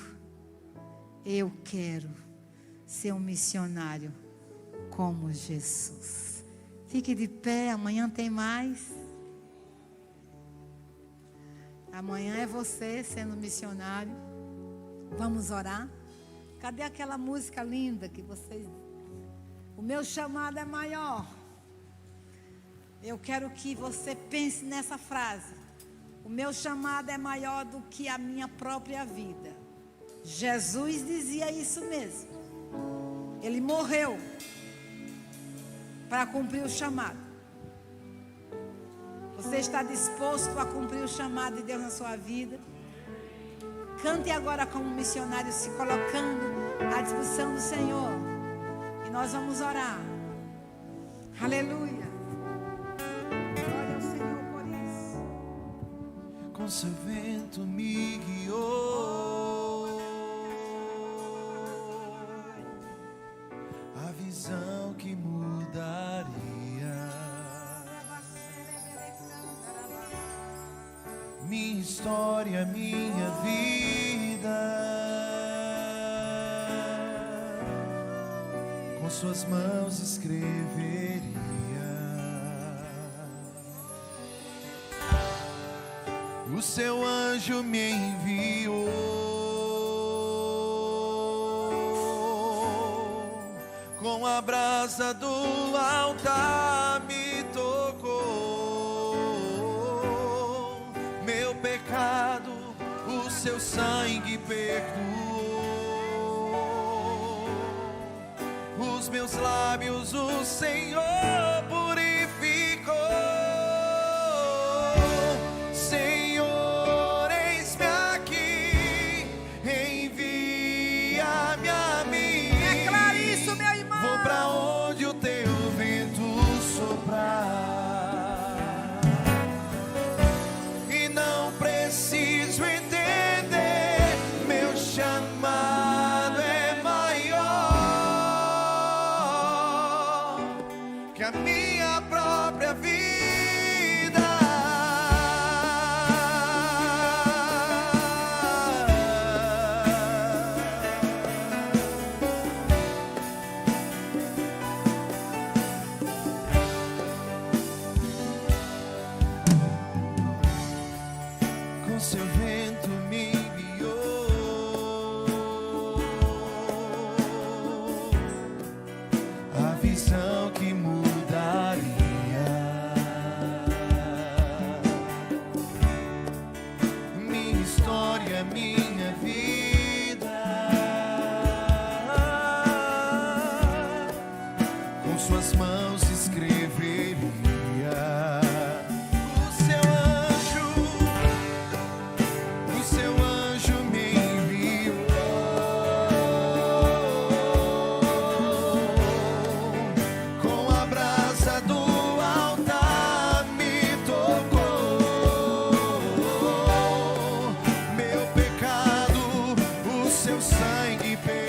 eu quero ser um missionário como Jesus. Fique de pé, amanhã tem mais. Amanhã é você sendo missionário. Vamos orar. Cadê aquela música linda que vocês... O meu chamado é maior. Eu quero que você pense nessa frase. O meu chamado é maior do que a minha própria vida. Jesus dizia isso mesmo. Ele morreu para cumprir o chamado. Você está disposto a cumprir o chamado de Deus na sua vida? Cante agora como missionário, se colocando à disposição do Senhor. E nós vamos orar. Aleluia. Glória ao Senhor por isso. Com seu vento me guiou, a visão que mudaria minha história, minha vida. Com suas mãos escreveria. O seu anjo me enviou com a brasa do altar, me tocou. Meu pecado, o seu sangue perdoou. Os meus lábios o Senhor purificou. Senhor, eis-me aqui, envia-me a mim. Declare isso, meu irmão. Vou pra onde o teu vento soprar, e não preciso entender, meu chamado é maior que a minha própria vida. Com seu vento me guiou, a visão que mudaria minha história, minha vida. Com suas mãos escreveria. O seu anjo me enviou com a brasa do altar, me tocou. Meu pecado, o seu sangue perdoou.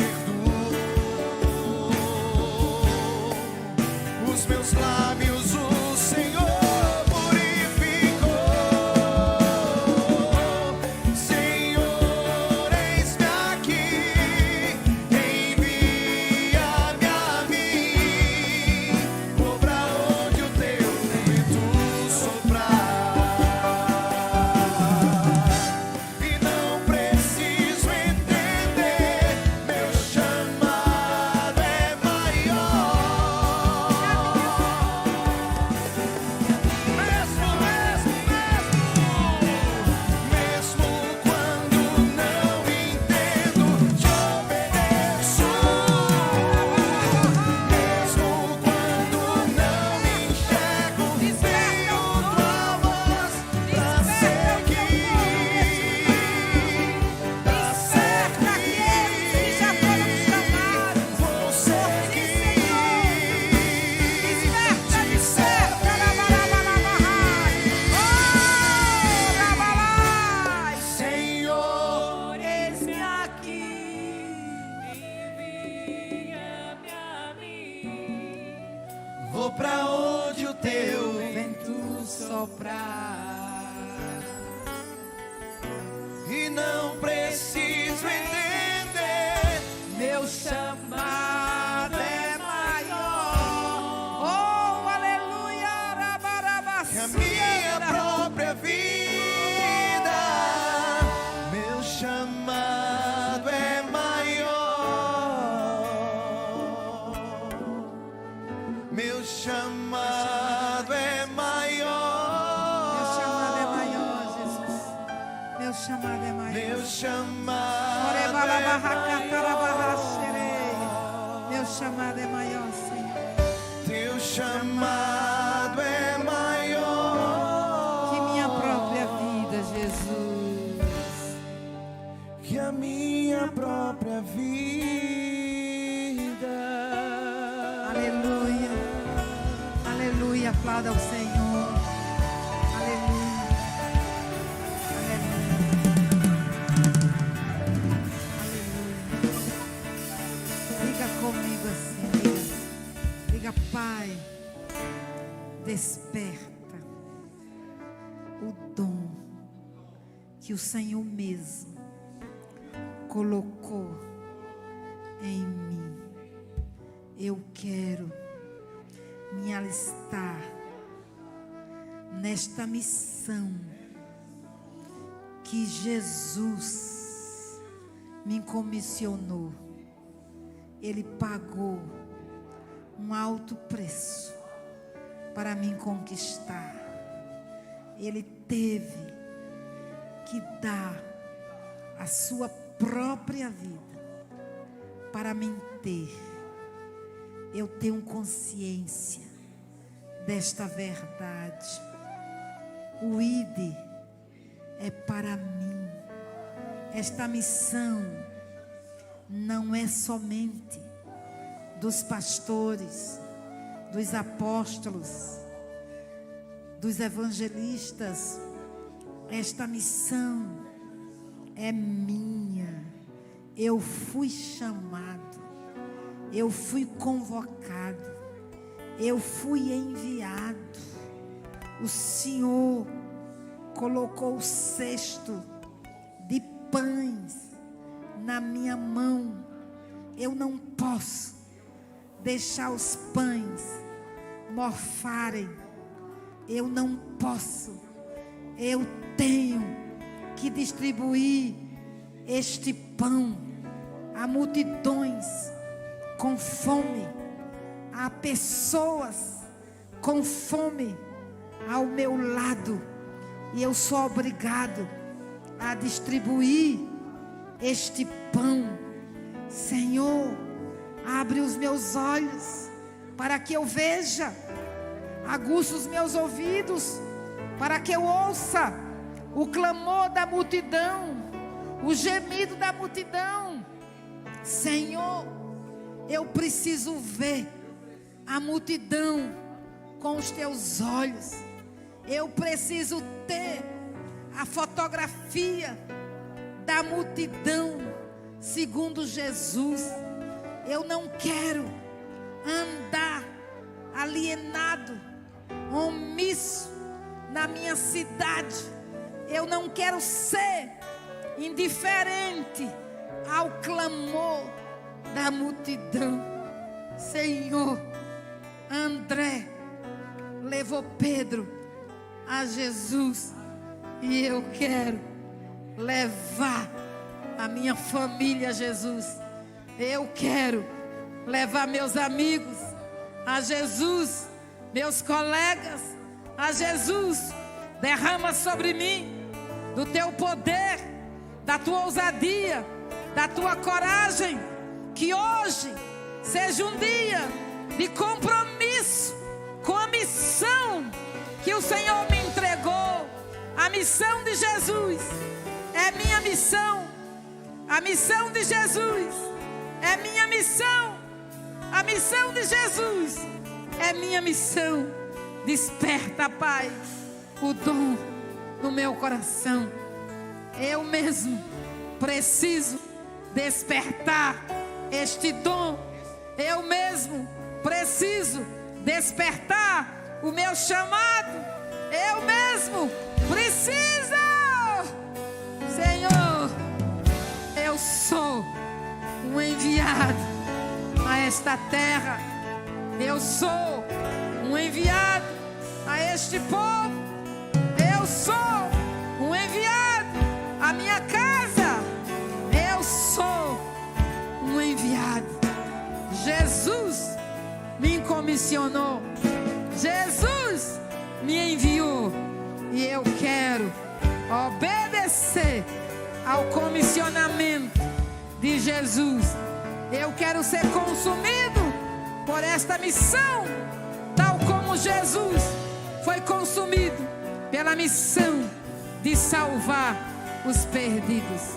soprar. E não preciso entender. Meu chamado é maior. Oh, aleluia, Que a minha própria vida, meu chamado é maior. Meu chamado é maior. Meu chamado é maior, Jesus. Meu chamado é maior. Meu chamado Meu chamado é maior, Senhor. Teu chamado é maior Que minha própria vida, Jesus. que a minha própria vida. Aleluia. Aleluia. Aplauda ao Senhor. Aleluia. Aleluia. Diga comigo assim, diga, Pai, desperta o dom que o Senhor mesmo colocou em mim. Eu quero me alistar nesta missão que Jesus me comissionou. Ele pagou um alto preço para me conquistar. Ele teve que dar a sua própria vida para me ter. Eu tenho consciência desta verdade. O ID é para mim. Esta missão não é somente dos pastores, dos apóstolos, dos evangelistas. Esta missão é minha. Eu fui chamado, eu fui convocado, eu fui enviado. O Senhor colocou o cesto de pães na minha mão. Eu não posso deixar os pães morfarem. Eu não posso. Eu tenho que distribuir este pão a multidões com fome, a pessoas com fome ao meu lado. E eu sou obrigado a distribuir este pão. Senhor, abre os meus olhos para que eu veja, aguça os meus ouvidos para que eu ouça o clamor da multidão, o gemido da multidão. Senhor, eu preciso ver a multidão com os teus olhos. Eu preciso ter a fotografia da multidão segundo Jesus. Eu não quero andar alienado, omisso na minha cidade. Eu não quero ser indiferente ao clamor da multidão. Senhor, André levou Pedro a Jesus, e eu quero levar a minha família a Jesus. Eu quero levar meus amigos a Jesus, meus colegas a Jesus. Derrama sobre mim do teu poder, da tua ousadia, da tua coragem. Que hoje seja um dia de compromisso com a missão que o Senhor me entregou. A missão de Jesus é minha missão. A missão de Jesus é minha missão. A missão de Jesus é minha missão. Desperta, Pai, o dom no meu coração. Eu mesmo preciso despertar este dom. Eu mesmo preciso despertar o meu chamado. Eu mesmo preciso. Senhor, eu sou um enviado a esta terra. Eu sou um enviado a este povo. Eu sou um enviado à minha casa. Eu sou um enviado. Jesus me comissionou. Jesus me enviou. E eu quero obedecer ao comissionamento de Jesus. Eu quero ser consumido por esta missão, tal como Jesus foi consumido pela missão de salvar os perdidos.